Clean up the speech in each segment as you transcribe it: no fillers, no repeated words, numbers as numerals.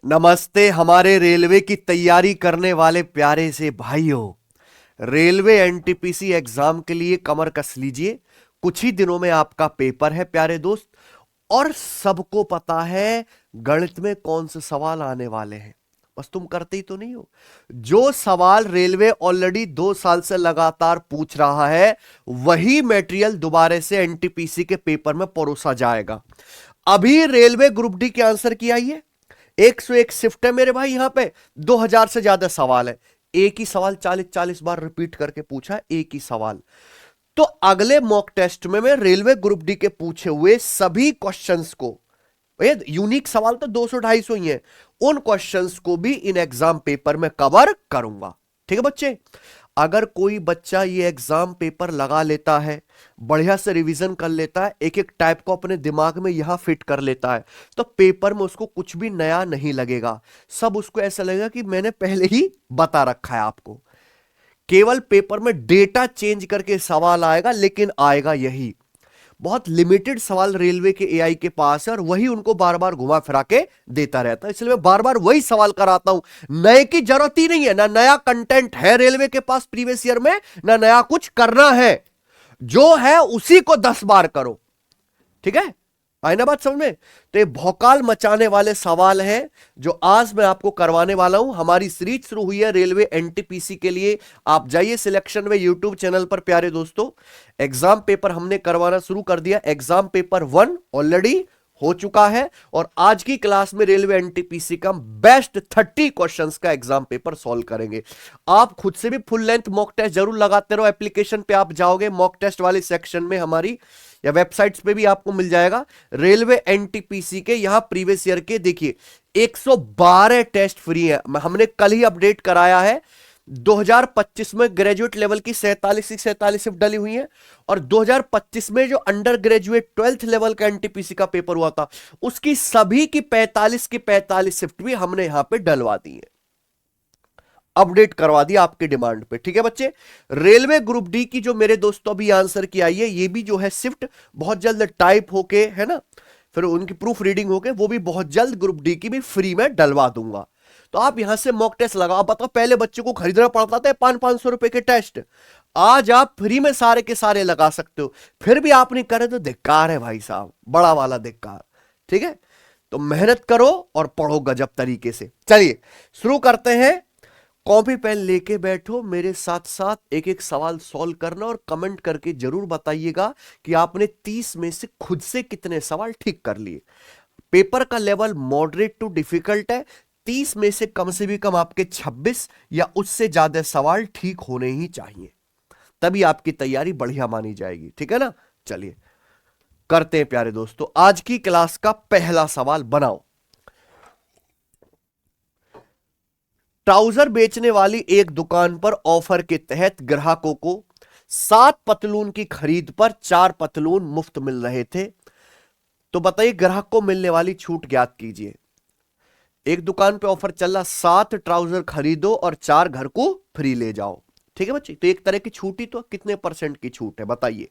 नमस्ते हमारे रेलवे की तैयारी करने वाले प्यारे से भाइयों। रेलवे एनटीपीसी एग्जाम के लिए कमर कस लीजिए। कुछ ही दिनों में आपका पेपर है प्यारे दोस्त। और सबको पता है गणित में कौन से सवाल आने वाले हैं। बस तुम करते ही तो नहीं हो। जो सवाल रेलवे ऑलरेडी 2 साल से लगातार पूछ रहा है वही मटेरियल दोबारा से एनटीपीसी के पेपर में परोसा जाएगा। अभी रेलवे ग्रुप डी के आंसर की आई है। 101 शिफ्ट है मेरे भाई। यहां पे 2000 से ज्यादा सवाल है। एक ही सवाल 40-40 बार रिपीट करके पूछा है, एक ही सवाल। तो अगले मॉक टेस्ट में मैं रेलवे ग्रुप डी के पूछे हुए सभी क्वेश्चंस को, ये यूनिक सवाल तो 200-250 ही है, उन क्वेश्चंस को भी इन एग्जाम पेपर में कवर करूंगा। ठीक है बच्चे। अगर कोई बच्चा ये एग्जाम पेपर लगा लेता है, बढ़िया से रिवीजन कर लेता है, एक एक टाइप को अपने दिमाग में यहां फिट कर लेता है, तो पेपर में उसको कुछ भी नया नहीं लगेगा। सब उसको ऐसा लगेगा कि मैंने पहले ही बता रखा है आपको। केवल पेपर में डेटा चेंज करके सवाल आएगा, लेकिन आएगा यही। बहुत लिमिटेड सवाल रेलवे के एआई के पास है और वही उनको बार बार घुमा फिरा के देता रहता है। इसलिए मैं बार बार वही सवाल कराता हूं। नए की जरूरत ही नहीं है, ना नया कंटेंट है रेलवे के पास प्रीवियस ईयर में, ना नया कुछ करना है। जो है उसी को 10 बार करो। ठीक है, आई ना बात समझ में। तो ये भौकाल मचाने वाले सवाल हैं जो आज मैं आपको करवाने वाला हूं। हमारी सीरीज शुरू हुई है रेलवे एनटीपीसी के लिए। आप जाइए सिलेक्शन में यूट्यूब चैनल पर प्यारे दोस्तों। एग्जाम पेपर हमने करवाना शुरू कर दिया। एग्जाम पेपर 1 ऑलरेडी हो चुका है और आज की क्लास में रेलवे एनटीपीसी का बेस्ट 30 क्वेश्चंस का एग्जाम पेपर सॉल्व करेंगे। आप खुद से भी फुल लेंथ मॉक टेस्ट जरूर लगाते रहो। एप्लीकेशन पे आप जाओगे, मॉक टेस्ट वाले सेक्शन में हमारी या वेबसाइट्स पे भी आपको मिल जाएगा रेलवे एनटीपीसी के। यहां प्रीवियस ईयर के देखिए 112 टेस्ट फ्री है। हमने कल ही अपडेट कराया है। 2025 में ग्रेजुएट लेवल की 47 शिफ्ट डली हुई है और 2025 में जो अंडर ग्रेजुएट 12th लेवल का एनटीपीसी का पेपर हुआ था उसकी सभी की 45 शिफ्ट भी हमने यहां पे डलवा दी है, अपडेट करवा दिया आपके डिमांड पे। ठीक है बच्चे। रेलवे ग्रुप डी की जो मेरे दोस्तों अभी आंसर की आई है, ये भी जो है शिफ्ट बहुत जल्द टाइप होके, है ना, फिर उनकी प्रूफ रीडिंग होके वो भी बहुत जल्द ग्रुप डी की भी फ्री में डलवा दूंगा। तो आप यहां से मॉक टेस्ट लगाओ। बताओ, पहले बच्चे को खरीदना पड़ता था 500-500 रुपए के टेस्ट, आज आप फ्री में सारे के सारे लगा सकते हो। फिर भी आप नहीं करे तो धिक्कार है भाई साहब, बड़ा वाला धिक्कार। ठीक है, तो मेहनत करो और पढ़ो गजब तरीके से। चलिए शुरू करते हैं। कॉपी पेन लेके बैठो, मेरे साथ साथ एक एक सवाल सॉल्व करना और कमेंट करके जरूर बताइएगा कि आपने 30 में से खुद से कितने सवाल ठीक कर लिए। पेपर का लेवल मॉडरेट टू डिफिकल्ट है। 30 में से भी कम आपके 26 या उससे ज्यादा सवाल ठीक होने ही चाहिए, तभी आपकी तैयारी बढ़िया मानी जाएगी। ठीक है ना। चलिए करते हैं प्यारे दोस्तों। आज की क्लास का पहला सवाल बनाओ। ट्राउजर बेचने वाली एक दुकान पर ऑफर के तहत ग्राहकों को 7 पतलून की खरीद पर 4 पतलून मुफ्त मिल रहे थे। तो बताइए ग्राहक को मिलने वाली छूट ज्ञात कीजिए। एक दुकान पे ऑफर चल रहा, 7 ट्राउजर खरीदो और 4 घर को फ्री ले जाओ। ठीक है बच्चे, तो एक तरह की छूट ही, तो कितने परसेंट की छूट है बताइए।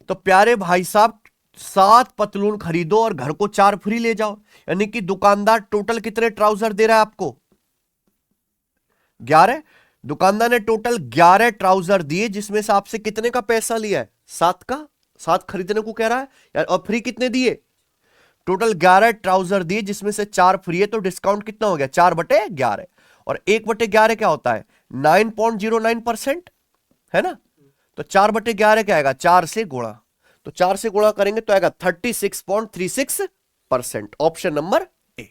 तो प्यारे भाई साहब, 7 पतलून खरीदो और घर को 4 फ्री ले जाओ, यानी कि दुकानदार टोटल कितने ट्राउजर दे रहा है आपको? 11। दुकानदार ने टोटल 11 ट्राउजर दिए, जिसमें से आपसे कितने का पैसा लिया है? 7 का। 7 खरीदने को कह रहा है यार, और फ्री कितने दिए? टोटल 11 ट्राउजर दिए, जिसमें से 4 फ्री है, तो डिस्काउंट कितना हो गया? 4/11। और 1/11 क्या होता है? 9.09%, है ना। तो 4/11 क्या आएगा? 4 से गुणा। तो 4 से गुणा करेंगे तो आएगा 36.36%। Option number A.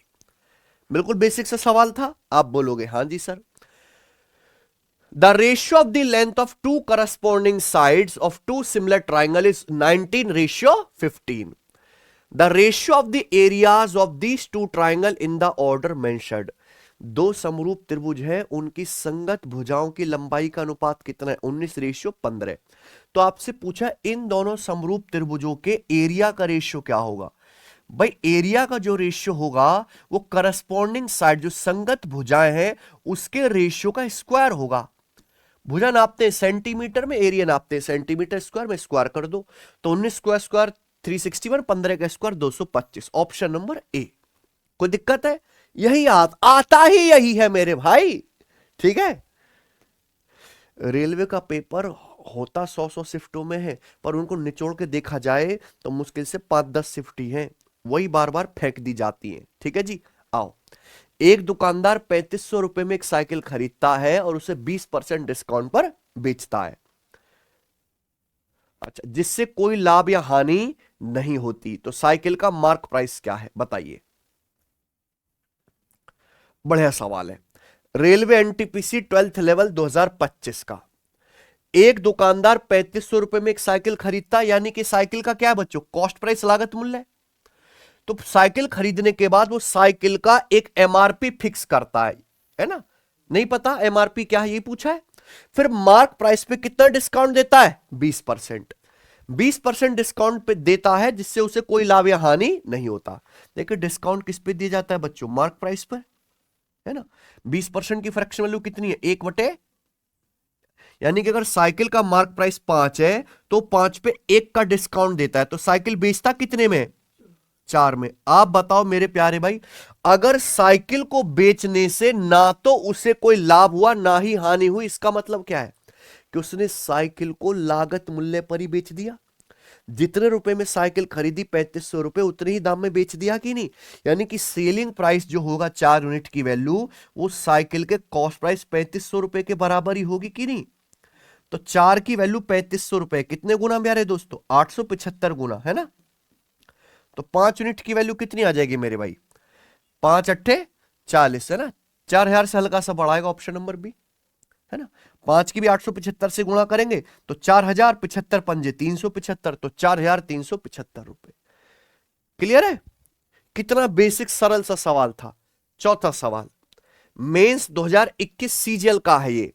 बिल्कुल बेसिक सा सवाल था। आप बोलोगे हाँ जी sir. The ratio of the length of two corresponding sides of two similar triangle is 19:15. The ratio of the areas of these two triangle in the order mentioned. दो समरूप त्रिभुज है, उनकी संगत भुजाओं की लंबाई का अनुपात कितना है? 19:15। तो आपसे पूछा इन दोनों समरूप त्रिभुजों के एरिया का रेशियो क्या होगा। भाई एरिया का जो रेशियो होगा वो करस्पॉन्डिंग साइड, जो संगत भुजाएं हैं, उसके रेशियो का स्क्वायर होगा। भुजा नापते हैं सेंटीमीटर में, एरिया नापते हैं सेंटीमीटर स्क्वायर में, स्क्वायर कर दो। तो 19 स्क्वायर स्क्वायर 361, 15 का स्क्वायर 225। Option number A. कोई दिक्कत है? यही आता ही यही है मेरे भाई, ठीक है। रेलवे का पेपर होता 100 शिफ्टों में है, पर उनको निचोड़ के देखा जाए तो मुश्किल से 5-10 शिफ्ट ही हैं, वही बार बार फेंक दी जाती हैं, ठीक है जी। आओ, एक दुकानदार 3500 रुपए में एक साइकिल खरीदता है और उसे 20% डिस्काउंट पर बेचता है, अच्छा, जिससे कोई लाभ या हानि नहीं होती, तो साइकिल का मार्क प्राइस क्या है बताइए। बढ़िया सवाल है। रेलवे एनटीपीसी 12th लेवल 2025 का, एक दुकानदार 3500 रुपए में एक साइकिल खरीदता है, यानी कि साइकिल का क्या है बच्चों, कॉस्ट प्राइस लागत मूल्य है। तो साइकिल खरीदने के बाद वो साइकिल का एक एमआरपी फिक्स करता है ना, नहीं पता एमआरपी क्या है, ये पूछा है। फिर मार्क प्राइस पे कितना डिस्काउंट देता है, 20%। 20% डिस्काउंट पे देता है, जिससे उसे कोई लाभ या हानि नहीं होता। देखिए डिस्काउंट किस पे दिया जाता है बच्चों, मार्क प्राइस पर, है ना। 20% की फ्रैक्शन वैल्यू कितनी है, 1/, यानी कि अगर साइकिल का मार्क प्राइस 5 है तो 5 पे 1 का डिस्काउंट देता है, तो साइकिल बेचता कितने में, 4 में। आप बताओ मेरे प्यारे भाई, अगर साइकिल को बेचने से ना तो उसे कोई लाभ हुआ ना ही हानि हुई, इसका मतलब क्या है कि उसने साइकिल को लागत मूल्य पर ही बेच दिया। जितने रुपए में साइकिल खरीदी 3500 रुपए, उतने ही दाम में बेच दिया कि नहीं। यानी कि सेलिंग प्राइस जो होगा 4 यूनिट की वैल्यू, वो साइकिल के कॉस्ट प्राइस 3500 रुपए के बराबर ही होगी कि नहीं। तो 4 की वैल्यू 3500 रुपए, कितने गुना प्यारे दोस्तों, 875 गुना, है ना। तो 5 यूनिट की वैल्यू कितनी आ जाएगी मेरे भाई, 5×8 = 40, है ना। 4000 से हल्का सा बढ़ाएगा ऑप्शन नंबर बी, है ना। 5 की भी 875 से गुणा करेंगे तो 4000, 75 पंजे 375, तो 4375 रुपए। क्लियर है, कितना बेसिक सरल सा सवाल था। चौथा सवाल, मेंस 2021 सीजीएल का है ये।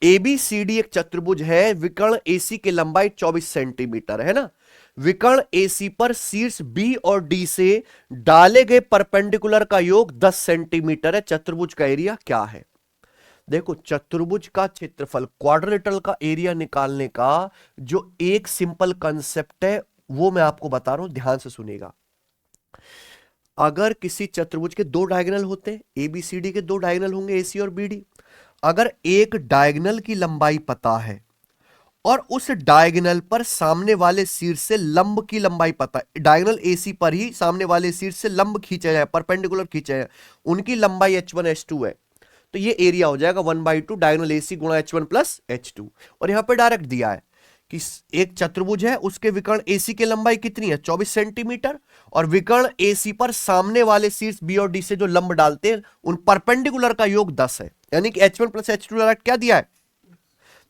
एबीसीडी एक चतुर्भुज है, विकर्ण एसी की लंबाई 24 सेंटीमीटर है ना। विकर्ण एसी पर शीर्ष बी और डी से डाले गए परपेंडिकुलर का योग 10 सेंटीमीटर है, चतुर्भुज का एरिया क्या है। देखो चतुर्भुज का क्षेत्रफल, क्वाड्रिलेटरल का एरिया निकालने का जो एक सिंपल कंसेप्ट है वो मैं आपको बता रहा हूं, ध्यान से सुनिएगा। अगर किसी चतुर्भुज के दो डायगोनल होते हैं, एबीसीडी के दो डायगोनल होंगे एसी और बीडी, अगर एक डायगोनल की लंबाई पता है और उस डायगोनल पर सामने वाले शीर्ष से लंब की लंबाई पता है, डायगोनल एसी पर ही सामने वाले शीर्ष से लंब खींचा जाए, परपेंडिकुलर खींचा जाए, उनकी लंबाई h1 h2 है, तो ये एरिया हो जाएगा 1/2 डायगोनल एसी गुणा h1 प्लस h2। और यहां पे डायरेक्ट दिया है कि एक चतुर्भुज है, उसके विकर्ण एसी की लंबाई कितनी है, 24 सेंटीमीटर, और विकर्ण एसी पर सामने वाले शीर्ष बी और डी से जो लंब डालते हैं उन परपेंडिकुलर का योग 10 है, यानी कि h1 प्लस h2 डायरेक्ट क्या दिया है,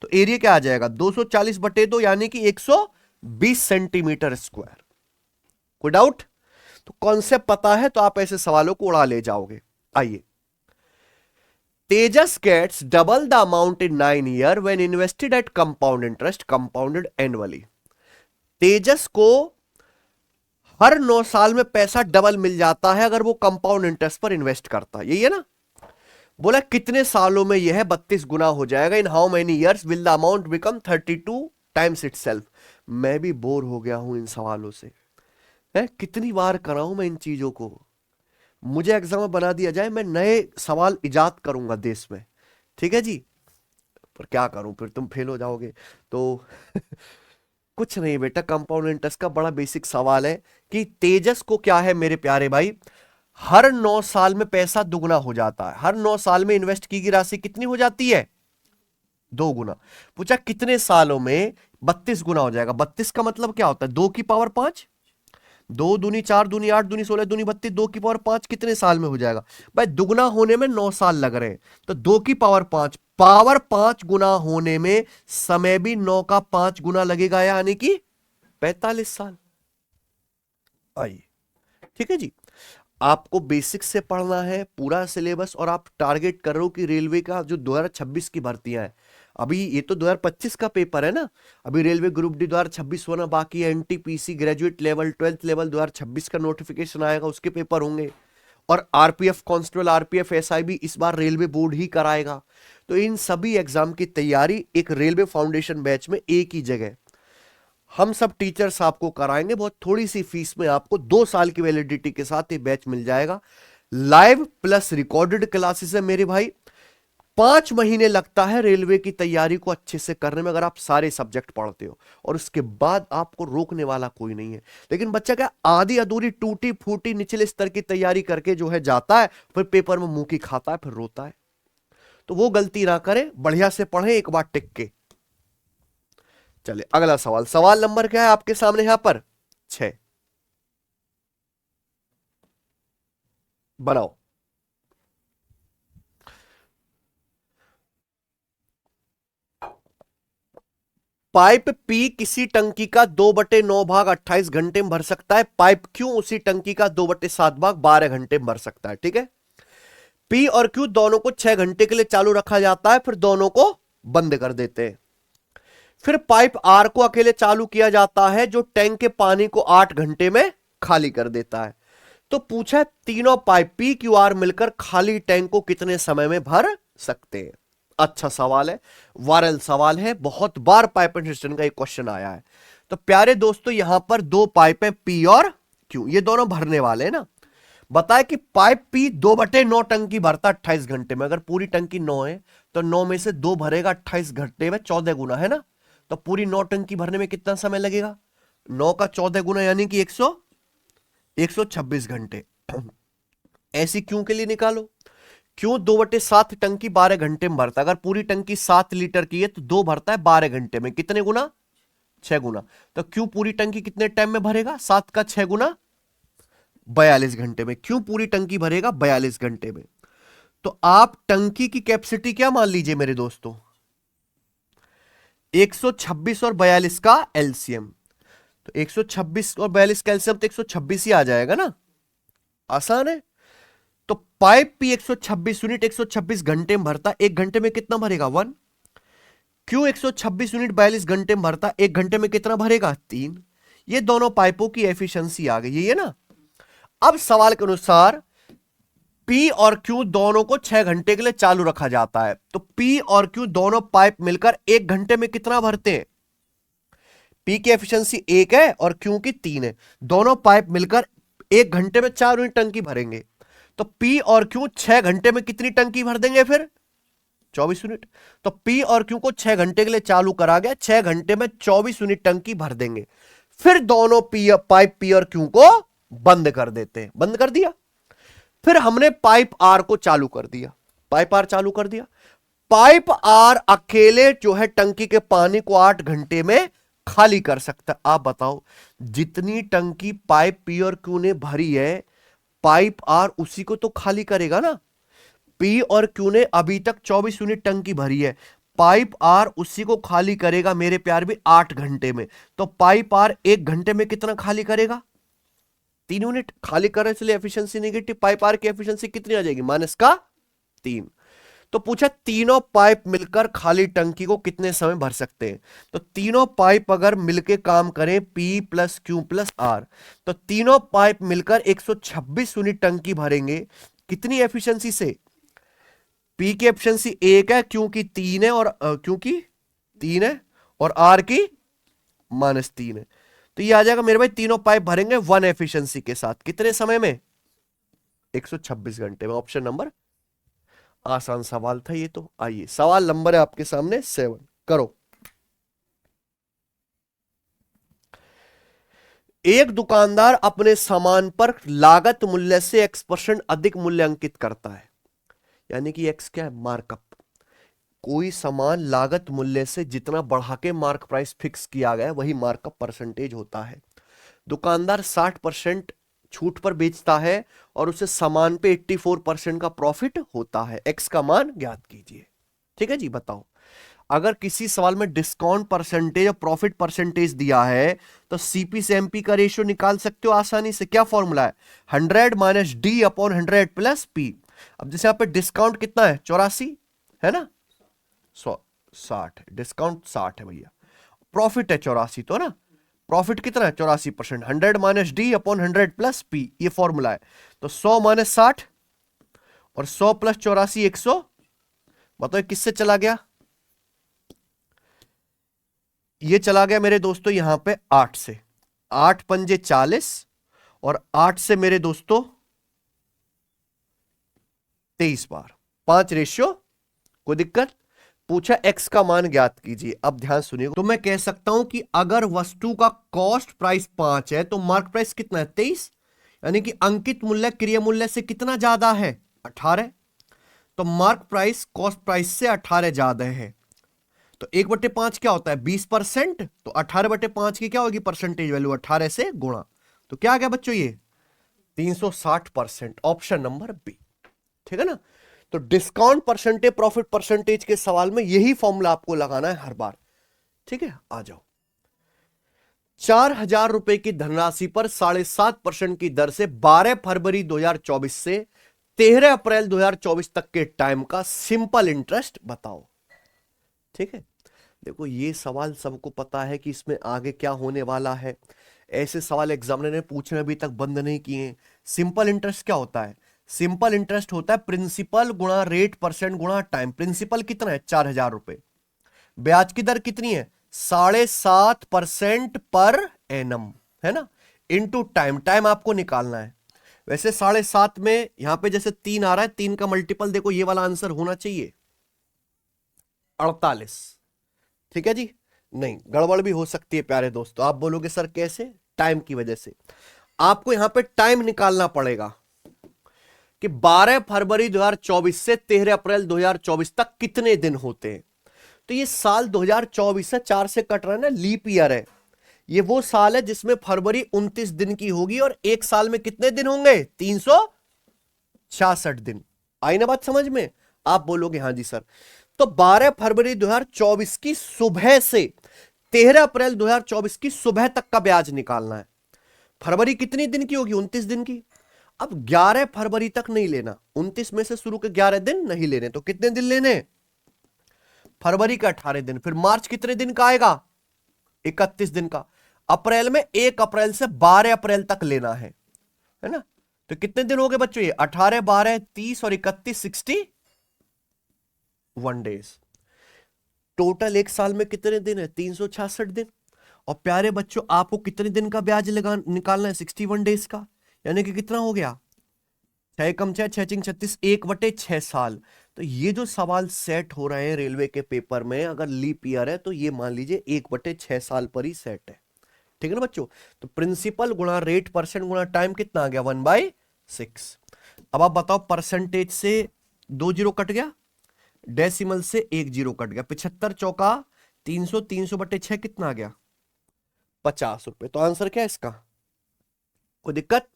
तो एरिया क्या आ जाएगा 240/2, यानी कि 120 सेंटीमीटर स्क्वायर। कोई डाउट? तो कॉन्सेप्ट पता है तो आप ऐसे सवालों को उड़ा ले जाओगे। आइए, तेजस gets double the amount in 9 years when invested at compound interest compounded annually। तेजस को हर 9 साल में पैसा डबल मिल जाता है अगर वो कंपाउंड इंटरेस्ट पर इन्वेस्ट करता है, यही है ना। बोला कितने सालों में यह 32 गुना हो जाएगा, in how many years will the amount become 32 times itself. मैं भी बोर हो गया हूं इन सवालों से, है कितनी बार कराऊं मैं इन चीजों को। मुझे एग्जाम में बना दिया जाए, मैं नए सवाल इजाद करूंगा देश में, ठीक है जी। पर क्या करूं, फिर तुम फेल हो जाओगे तो कुछ नहीं बेटा, कंपाउंड इंटरेस्ट का बड़ा बेसिक सवाल है कि तेजस को क्या है मेरे प्यारे भाई, हर 9 साल में पैसा दुगना हो जाता है, हर 9 साल में इन्वेस्ट की गई राशि कितनी हो जाती है, 2 गुना। पूछा कितने सालों में, 32 गुना हो जाएगा। 32 का मतलब क्या होता है, 2 की पावर 5, 2 दूनी 4 दूनी 8 दूनी 16 दूनी 32, 2 की पावर 5 कितने साल में हो जाएगा भाई, दुगना होने में 9 साल लग रहे हैं, तो 2 की पावर 5, पावर 5 गुना होने में समय भी 9 का 5 गुना लगेगा, यानी कि 45 साल। आइए, ठीक है जी। आपको बेसिक से पढ़ना है पूरा सिलेबस, और आप टारगेट कर रहे हो कि रेलवे का जो 2026 की भर्तियां हैं, अभी ये तो 2025 का पेपर है ना, अभी रेलवे ग्रुप डी 2026 होना बाकी है, NTPC graduate level 12th level 2026 का नोटिफिकेशन आएगा, उसके पेपर होंगे, और आरपीएफ कांस्टेबल, आरपीएफ एसआईबी इस बार रेलवे बोर्ड ही कराएगा। तो इन सभी एग्जाम की तैयारी एक रेलवे फाउंडेशन बैच में एक ही जगह हम सब टीचर्स आपको कराएंगे, बहुत थोड़ी सी फीस में आपको 2 साल की वैलिडिटी के साथ ये बैच मिल जाएगा। लाइव प्लस रिकॉर्डेड क्लासेस है मेरे भाई। 5 महीने लगता है रेलवे की तैयारी को अच्छे से करने में, अगर आप सारे सब्जेक्ट पढ़ते हो, और उसके बाद आपको रोकने वाला कोई नहीं है। लेकिन बच्चा क्या आधी अधूरी टूटी फूटी निचले स्तर की तैयारी करके जो है जाता है, फिर पेपर में मुंह की खाता है, फिर रोता है। तो वो गलती ना करें, बढ़िया से पढ़ें एक बार टिक के। चलिए अगला सवाल, सवाल नंबर क्या है आपके सामने यहां पर 6। बनाओ। पाइप पी किसी टंकी का 2/9 भाग 28 घंटे में भर सकता है। पाइप क्यू उसी टंकी का 2/7 भाग 12 घंटे में भर सकता है। ठीक है। पी और क्यू दोनों को 6 घंटे के लिए चालू रखा जाता है, फिर दोनों को बंद कर देते हैं। फिर पाइप आर को अकेले चालू किया जाता है, जो टैंक के पानी को 8 घंटे में खाली कर देता है। तो पूछा है तीनों पाइप पी क्यू आर मिलकर खाली टैंक को कितने समय में भर सकते हैं। अच्छा सवाल है, वायरल सवाल है, बहुत बार पाइप एंड सिस्टम का एक क्वेश्चन आया है। तो प्यारे दोस्तों यहां पर दो पाइप है पी और क्यू, ये दोनों भरने वाले हैं ना। बताए कि पाइप पी 2/9 टंकी भरता 28 घंटे में। अगर पूरी टंकी 9 है तो 9 में से 2 भरेगा 28 घंटे में, 14 गुना है ना। तो पूरी 9 टंकी भरने में कितना समय लगेगा? 9 का 14 गुना यानी कि 126 घंटे। ऐसी क्यों के लिए निकालो। क्यों 2/7 टंकी 12 घंटे में भरता है। अगर पूरी टंकी 7 लीटर की है तो 2 भरता है 12 घंटे में, कितने गुना? 6 गुना। तो क्यों पूरी टंकी कितने टाइम में भरेगा? 7 का 6 गुना 42 घंटे में। क्यों पूरी टंकी भरेगा? 42 घंटे में। तो आप टंकी की कैपेसिटी क्या मान लीजिए मेरे दोस्तों? 126 और 42 का एलसीएम। तो 126 और 42 का एलसीएम तो 126 ही आ जाएगा ना। आसान है। तो पाइप पी 126 यूनिट 126 घंटे में भरता, 1 घंटे में कितना भरेगा? 1। क्यों 126 यूनिट 42 घंटे में भरता, 1 घंटे में कितना भरेगा? 3। ये दोनों पाइपों की एफिशिएंसी आ गई, ये है ना। अब सवाल के अनुसार पी और क्यू दोनों को 6 घंटे के लिए चालू रखा जाता है। तो पी और क्यू दोनों पाइप मिलकर 1 घंटे में कितना भरते हैं? पी की एफिशिएंसी 1 है और क्यू की 3 है। दोनों पाइप मिलकर 1 घंटे में 4 यूनिट टंकी भरेंगे। तो पी और क्यू 6 घंटे में कितनी टंकी भर देंगे फिर? 24 यूनिट। तो पी और क्यू को 6 घंटे के लिए चालू करा गया, 6 घंटे में 24 यूनिट टंकी भर देंगे। फिर दोनों पाइप पी और क्यू को बंद कर देते हैं। बंद कर दिया। फिर हमने पाइप आर को चालू कर दिया। पाइप आर चालू कर दिया। पाइप आर अकेले जो है टंकी के पानी को 8 घंटे में खाली कर सकता है। आप बताओ जितनी टंकी पाइप पी और क्यू ने भरी है, पाइप आर उसी को तो खाली करेगा ना। पी और क्यू ने अभी तक 24 यूनिट टंकी भरी है, पाइप आर उसी को खाली करेगा मेरे प्यार भी 8 घंटे में। तो पाइप आर 1 घंटे में कितना खाली करेगा? 3 यूनिट खाली कर रहे, इसलिए एफिशिएंसी नेगेटिव। पाइप आर की एफिशिएंसी कितनी आ जाएगी? -3। तो पूछा तीनों पाइप मिलकर खाली टंकी को कितने समय भर सकते हैं। तो तीनों पाइप अगर मिलकर काम करें P plus Q plus R, तो तीनों पाइप मिलकर 126 यूनिट टंकी भरेंगे। कितनी एफिशिएंसी से? पी की एफिशिएंसी 1 है, क्यू की 3 है, और क्यू की 3 है और आर की -3 है। तो ये आ जाएगा मेरे भाई, तीनों पाइप भरेंगे 1 एफिशिएंसी के साथ। कितने समय में? 126 घंटे में। Option number. आसान सवाल था ये तो। आइए सवाल नंबर है आपके सामने 7, करो। एक दुकानदार अपने सामान पर लागत मूल्य से X% अधिक मूल्य अंकित करता है। यानी कि X क्या है? मार्कअप। कोई सामान लागत मूल्य से जितना बढ़ा के मार्क प्राइस फिक्स किया गया है वही मार्कअप परसेंटेज होता है। दुकानदार 60% छूट पर बेचता है और उसे सामान पे 84% का प्रॉफिट होता है। एक्स का मान ज्ञात कीजिए। ठीक है जी, बताओ। अगर किसी सवाल में डिस्काउंट परसेंटेज और प्रॉफिट परसेंटेज दिया है तो सीपी से एमपी का रेशियो निकाल सकते हो आसानी से। क्या फॉर्मूला है? 100 - D अपॉन 100 प्लस पी। अब जैसे यहां पे डिस्काउंट कितना है? 84 है ना। 60 डिस्काउंट 60 है भैया, प्रॉफिट है 84, तो ना प्रॉफिट कितना है? 84%। 100 - D अपॉन 100 प्लस पी, ये फॉर्मूला है। तो 100 - 60 और 100 प्लस 84 100। बताओ किससे चला गया? ये चला गया मेरे दोस्तों यहां पे 8 से। 8 पंजे 40 और 8 से मेरे दोस्तों 23 बार, 5 रेशियो। कोई दिक्कत? पूछा x का मान ज्ञात कीजिए। अब ध्यान सुनिए, तो मैं कह सकता हूं कि अगर वस्तु का कॉस्ट प्राइस 5 है तो मार्क प्राइस कितना है? 23, यानी कि अंकित मूल्य क्रिय मूल्य से कितना ज्यादा है? 18। तो मार्क प्राइस कॉस्ट प्राइस से 18 ज्यादा है। तो 1/5 क्या होता है? 20%। तो 18/5 की क्या होगी परसेंटेज वैल्यू? 18 से गुणा। तो क्या आ गया बच्चों? ये 360%, ऑप्शन नंबर बी। ठीक है ना? तो डिस्काउंट परसेंटेज, प्रॉफिट परसेंटेज के सवाल में यही फॉर्मूला आपको लगाना है हर बार। ठीक है, आ जाओ। 4,000 रुपए की धनराशि पर 7.5% की दर से 12 फरवरी 2024 से 13 अप्रैल 2024 तक के टाइम का सिंपल इंटरेस्ट बताओ। ठीक है, देखो ये सवाल सबको पता है कि इसमें आगे क्या होने वाला है। ऐसे सवाल एग्जामिनर ने पूछने अभी तक बंद नहीं किए। सिंपल इंटरेस्ट क्या होता है? सिंपल इंटरेस्ट होता है प्रिंसिपल गुणा रेट परसेंट गुणा टाइम। प्रिंसिपल कितना है? 4,000 रुपए। ब्याज की दर कितनी है? 7.5% पर एनम, है ना, इनटू टाइम। टाइम आपको निकालना है। वैसे 7.5 में यहां पे जैसे 3 आ रहा है, 3 का मल्टीपल देखो, ये वाला आंसर होना चाहिए 48। ठीक है जी, नहीं गड़बड़ भी हो सकती है प्यारे दोस्तों। आप बोलोगे सर कैसे? टाइम की वजह से। आपको यहां पे टाइम निकालना पड़ेगा कि 12 फरवरी 2024 से 13 अप्रैल 2024 तक कितने दिन होते हैं। तो ये साल 2024 है, 4 से कट रहा है ना, लीप ईयर है। ये वो साल है जिसमें फरवरी 29 दिन की होगी और एक साल में कितने दिन होंगे? 366 दिन। आई ना बात समझ में? आप बोलोगे हाँ जी सर। तो 12 फरवरी 2024 की सुबह से 13 अप्रैल 2024 की सुबह तक का ब्याज निकालना है। फरवरी कितनी दिन की होगी? 29 दिन की। अब 11 फरवरी तक नहीं लेना, 29 में से शुरू के 11 दिन नहीं लेने। तो कितने दिन लेने? फरवरी का 18 दिन। फिर मार्च कितने दिन का आएगा? 31 दिन का। अप्रैल में 1 अप्रैल से 12 अप्रैल तक लेना है ना? तो कितने दिन हो गए बच्चों? ये 18 12 30 और 31 61 डेज। टोटल एक साल में कितने दिन है? 366 दिन। और प्यारे बच्चों आपको कितने दिन का ब्याज लगा निकालना है? 61 डेज का। यानी कि कितना हो गया? 6 कम 6 6 चिंग 36, 1/6 साल। तो ये जो सवाल सेट हो रहे हैं रेलवे के पेपर में, अगर लीप ईयर है तो ये मान लीजिए 1/6 साल पर ही सेट है। ठीक है ना बच्चों? तो प्रिंसिपल गुणा रेट परसेंट गुणा टाइम कितना आ गया? 1/6। अब आप बताओ, परसेंटेज से 2 जीरो कट गया, डेसिमल से 1 जीरो कट गया। 75 चौका 300, 300/6 कितना आ गया? 50 रुपए। तो आंसर क्या है इसका? कोई दिक्कत?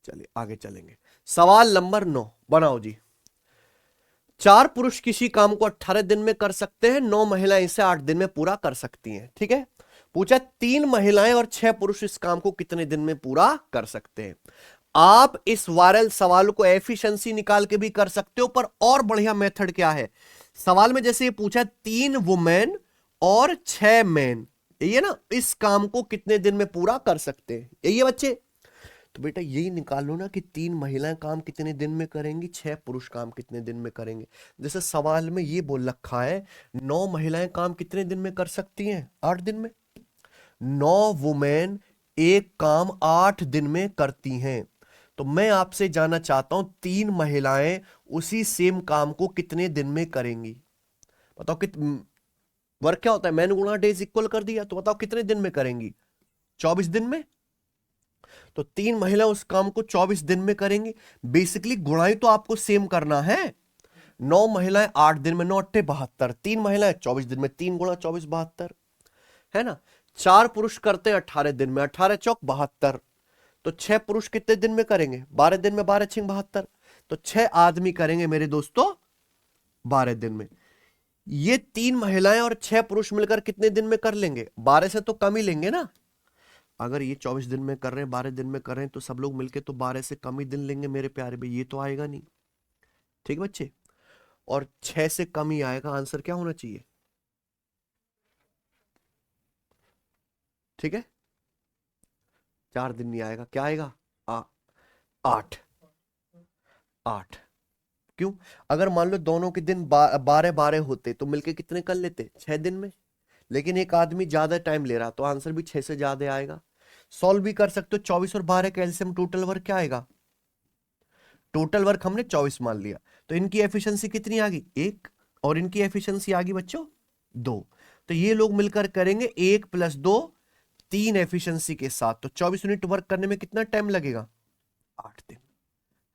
चलिए आगे चलेंगे। सवाल नंबर 9 बनाओ जी। 4 पुरुष किसी काम को 18 दिन में कर सकते हैं, 9 महिलाएं इसे 8 दिन में पूरा कर सकती हैं। ठीक है, पूछा 3 महिलाएं और 6 पुरुष इस काम को कितने दिन में पूरा कर सकते हैं। आप इस वायरल सवाल को एफिशिएंसी निकाल के भी कर सकते हो, पर और बढ़िया मेथड क्या है? सवाल में जैसे ये पूछा 3 वुमेन और 6 मैन, ये ना, इस काम को कितने दिन में पूरा कर सकते हैं, यही है बच्चे। तो बेटा यही निकाल लो ना कि 3 महिलाएं काम कितने दिन में करेंगी, 6 पुरुष काम कितने दिन में करेंगे। जैसे सवाल में ये बोल रखा है 9 महिलाएं काम कितने दिन में कर सकती हैं? 8 दिन में। 9 वुमेन एक काम 8 दिन में करती हैं। तो मैं आपसे जानना चाहता हूं 3 महिलाएं उसी सेम काम को कितने दिन में करेंगी? बताओ। वर्क क्या होता है? मैन गुणा डेज इक्वल कर दिया, तो बताओ कितने दिन में करेंगी? 24 दिन में। तो 3 महिला उस काम को 24 दिन में करेंगी। बेसिकली गुणाई तो आपको सेम करना है। 9 महिलाएं 8 दिन में, 9 8 72, 3 महिलाएं 24 दिन में, 3 गुणा 24 72, है ना। 4 पुरुष करते हैं 18 दिन में, 18 चौक 72। तो 6 पुरुष कितने दिन में करेंगे? 12 दिन में, 12 6 72। तो 6 आदमी करेंगे मेरे दोस्तों 12 दिन में। ये 3 महिलाएं और 6 पुरुष मिलकर कितने दिन में कर लेंगे? 12 से तो कम ही लेंगे ना। अगर ये 24 दिन में कर रहे हैं, 12 दिन में कर रहे हैं, तो सब लोग मिलकर तो 12 से कम ही दिन लेंगे मेरे प्यारे भाई, ये तो आएगा नहीं। ठीक है बच्चे, और 6 से कम ही आएगा। आंसर क्या होना चाहिए? ठीक है, 4 दिन नहीं आएगा, क्या आएगा? 8। 8 क्यों? अगर मान लो दोनों के दिन 12 12 होते तो मिलके कितने कर लेते? 6 दिन में। लेकिन एक आदमी ज्यादा टाइम ले रहा, तो आंसर भी 6 से ज्यादा आएगा। सॉल्व भी कर सकते हो। 24 और 12 का एलसीएम टोटल वर्क क्या आएगा? टोटल वर्क हमने 24 मान लिया, तो इनकी एफिशिएंसी कितनी आ गई 1, और इनकी एफिशिएंसी आ गई बच्चों 2। तो ये लोग मिलकर करेंगे 1 + 2 3 एफिशिएंसी के साथ, तो 24 यूनिट वर्क करने में कितना टाइम लगेगा 8 दिन,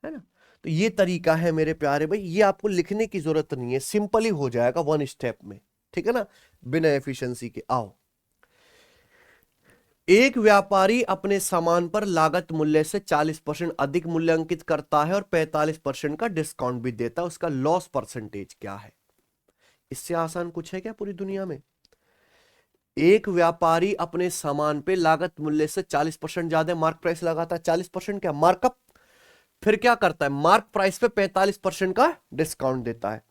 है ना। तो ये तरीका है मेरे प्यारे भाई, ये आपको लिखने की जरूरत नहीं है, सिंपल ही हो जाएगा 1 स्टेप में, ठीक है ना, बिना एफिशिएंसी के। आओ, एक व्यापारी अपने सामान पर लागत मूल्य से 40% अधिक मूल्य अंकित करता है और 45% का डिस्काउंट भी देता है, उसका लॉस परसेंटेज क्या है। इससे आसान कुछ है क्या पूरी दुनिया में। एक व्यापारी अपने सामान पे लागत मूल्य से 40% ज्यादा मार्क प्राइस लगाता है, 40% क्या मार्कअप, फिर क्या करता है मार्क प्राइस पे 45% का डिस्काउंट देता है।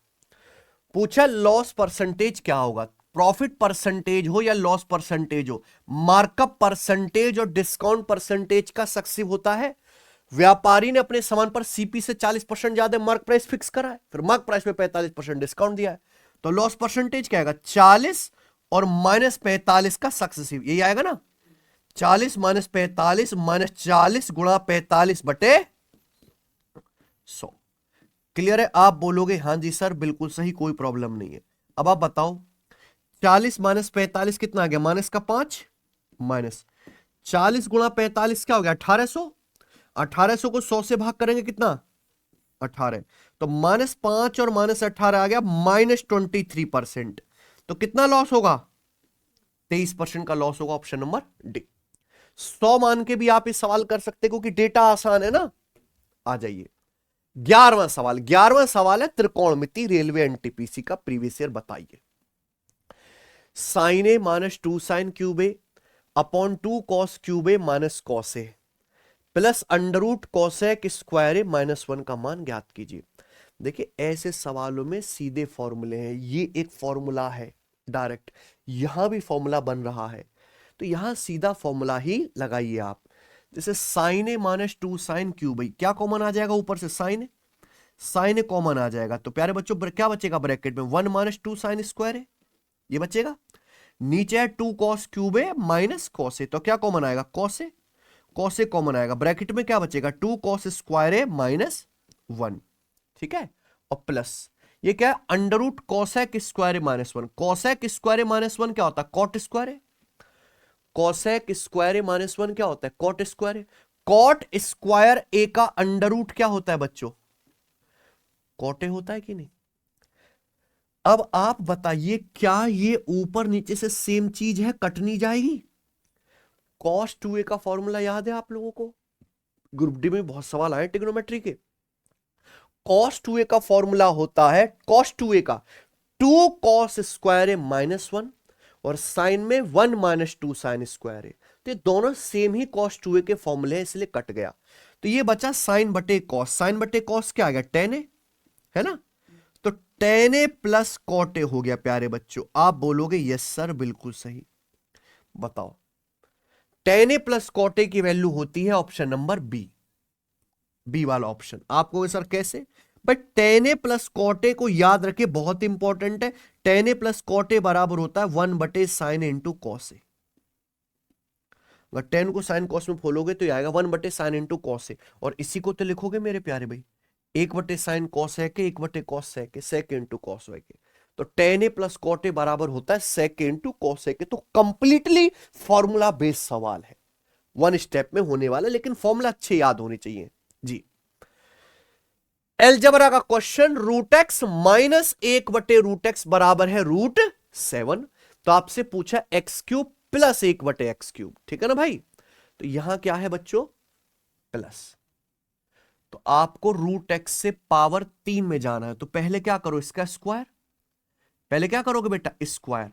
पूछा लॉस परसेंटेज क्या होगा, प्रॉफिट परसेंटेज हो या लॉस परसेंटेज हो, मार्कअप परसेंटेज और डिस्काउंट परसेंटेज का सक्सेसिव होता है। व्यापारी ने अपने सामान पर सीपी से 40% ज्यादा मार्क प्राइस फिक्स करा है, फिर मार्क प्राइस पे 45% डिस्काउंट दिया है, तो लॉस परसेंटेज क्या आएगा 40 और -45 का सक्सेसिव, यही आएगा ना, 40 - 45 - 40 × 45 बटे 100। क्लियर है, आप बोलोगे हाँ जी सर बिल्कुल सही, कोई प्रॉब्लम नहीं है। अब आप बताओ 40 - 45 कितना आ गया, माइनस का 5 माइनस 40 × 45 क्या हो गया 1800, 1800 को 100 से भाग करेंगे कितना 18, तो -5 और -18 आ गया -23%, तो कितना लॉस होगा 23% का लॉस होगा, ऑप्शन नंबर डी। 100 मान के भी आप इस सवाल कर सकते क्योंकि डेटा आसान है ना। आ जाइए 11वां सवाल है त्रिकोणमिति रेलवे एनटीपीसी का, प्रीवियस ईयर बताइए। Sine A -2 sine cube A upon 2 cos cube A minus cos A plus under root cosec square A -1 का मान ज्ञात कीजिए। देखिए ऐसे सवालों में सीधे फॉर्मूले हैं, ये एक फॉर्मूला है डायरेक्ट, यहां भी फॉर्मूला बन रहा है, तो यहां सीधा फॉर्मूला ही लगाइए आप। जैसे साइन ए -2 साइन क्यूब ए, क्या कॉमन आ जाएगा ऊपर से साइन ए कॉमन आ जाएगा, तो प्यारे बच्चों क्या बचेगा ब्रैकेट में 1 - 2 साइन स्क्वायर ए, ये बचेगा। नीचे है 2 cos cube A minus cos ए, तो क्या कॉमन आएगा कॉस ए कॉमन आएगा, ब्रैकेट में क्या बचेगा 2 कॉस स्क्वायर ए -1, ठीक है, और प्लस ये क्या है under root cosec square A -1, cosec square A -1 क्या होता है cot square A, cosec square A -1 क्या होता है कॉट स्क्वायर ए, कॉट स्क्वायर ए का अंडर रूट क्या होता है बच्चों कॉट ए होता है कि नहीं। अब आप बताइए क्या ये ऊपर नीचे से सेम चीज है, कट नहीं जाएगी। cos 2a का फॉर्मूला याद है आप लोगों को, ग्रुप डी में बहुत सवाल आए ट्रिग्नोमेट्री के। cos 2a का फॉर्मूला होता है cos 2a का 2 cos स्क्वायर ए -1 और साइन में 1 - 2 साइन स्क्वायर ए, तो ये दोनों सेम ही cos 2a के फॉर्मूले हैं इसलिए कट गया, तो ये बचा साइन बटे कॉस, साइन बटे कॉस क्या आ गया tan a, है ना, तो tan a plus cot A हो गया प्यारे बच्चों। आप बोलोगे यस सर बिल्कुल सही, बताओ tan a plus cot A की वैल्यू होती है ऑप्शन नंबर बी वाला ऑप्शन। आपको सर कैसे, but tan a plus cot A को याद रखे, बहुत इंपॉर्टेंट है, tan a plus cot A बराबर होता है 1 बटे साइन इंटू कॉस ए, अगर tan को साइन कॉस में खोलोगे तो ये आएगा 1 बटे साइन इंटू कॉस ए, और इसी को तो लिखोगे मेरे प्यारे भाई 1 बटे साइन कॉस है के 1 बटे कॉस सेक है, सेक इंटू कॉस है के, तो tan a plus cot A बराबर होता है सेक इंटू कॉस है के। तो कंप्लीटली फॉर्मूला बेस्ड सवाल है, 1 स्टेप में होने वाला, लेकिन फॉर्मूला अच्छे याद होने चाहिए जी। एलजबरा का क्वेश्चन √x -1 बटे √x बराबर है √7, तो आपसे पूछा x³ प्लस 1 बटे x³, ठीक है ना भाई, तो यहां क्या है बच्चों प्लस, तो आपको √x से पावर 3 में जाना है, तो पहले क्या करो इसका स्क्वायर, पहले क्या करोगे बेटा स्क्वायर,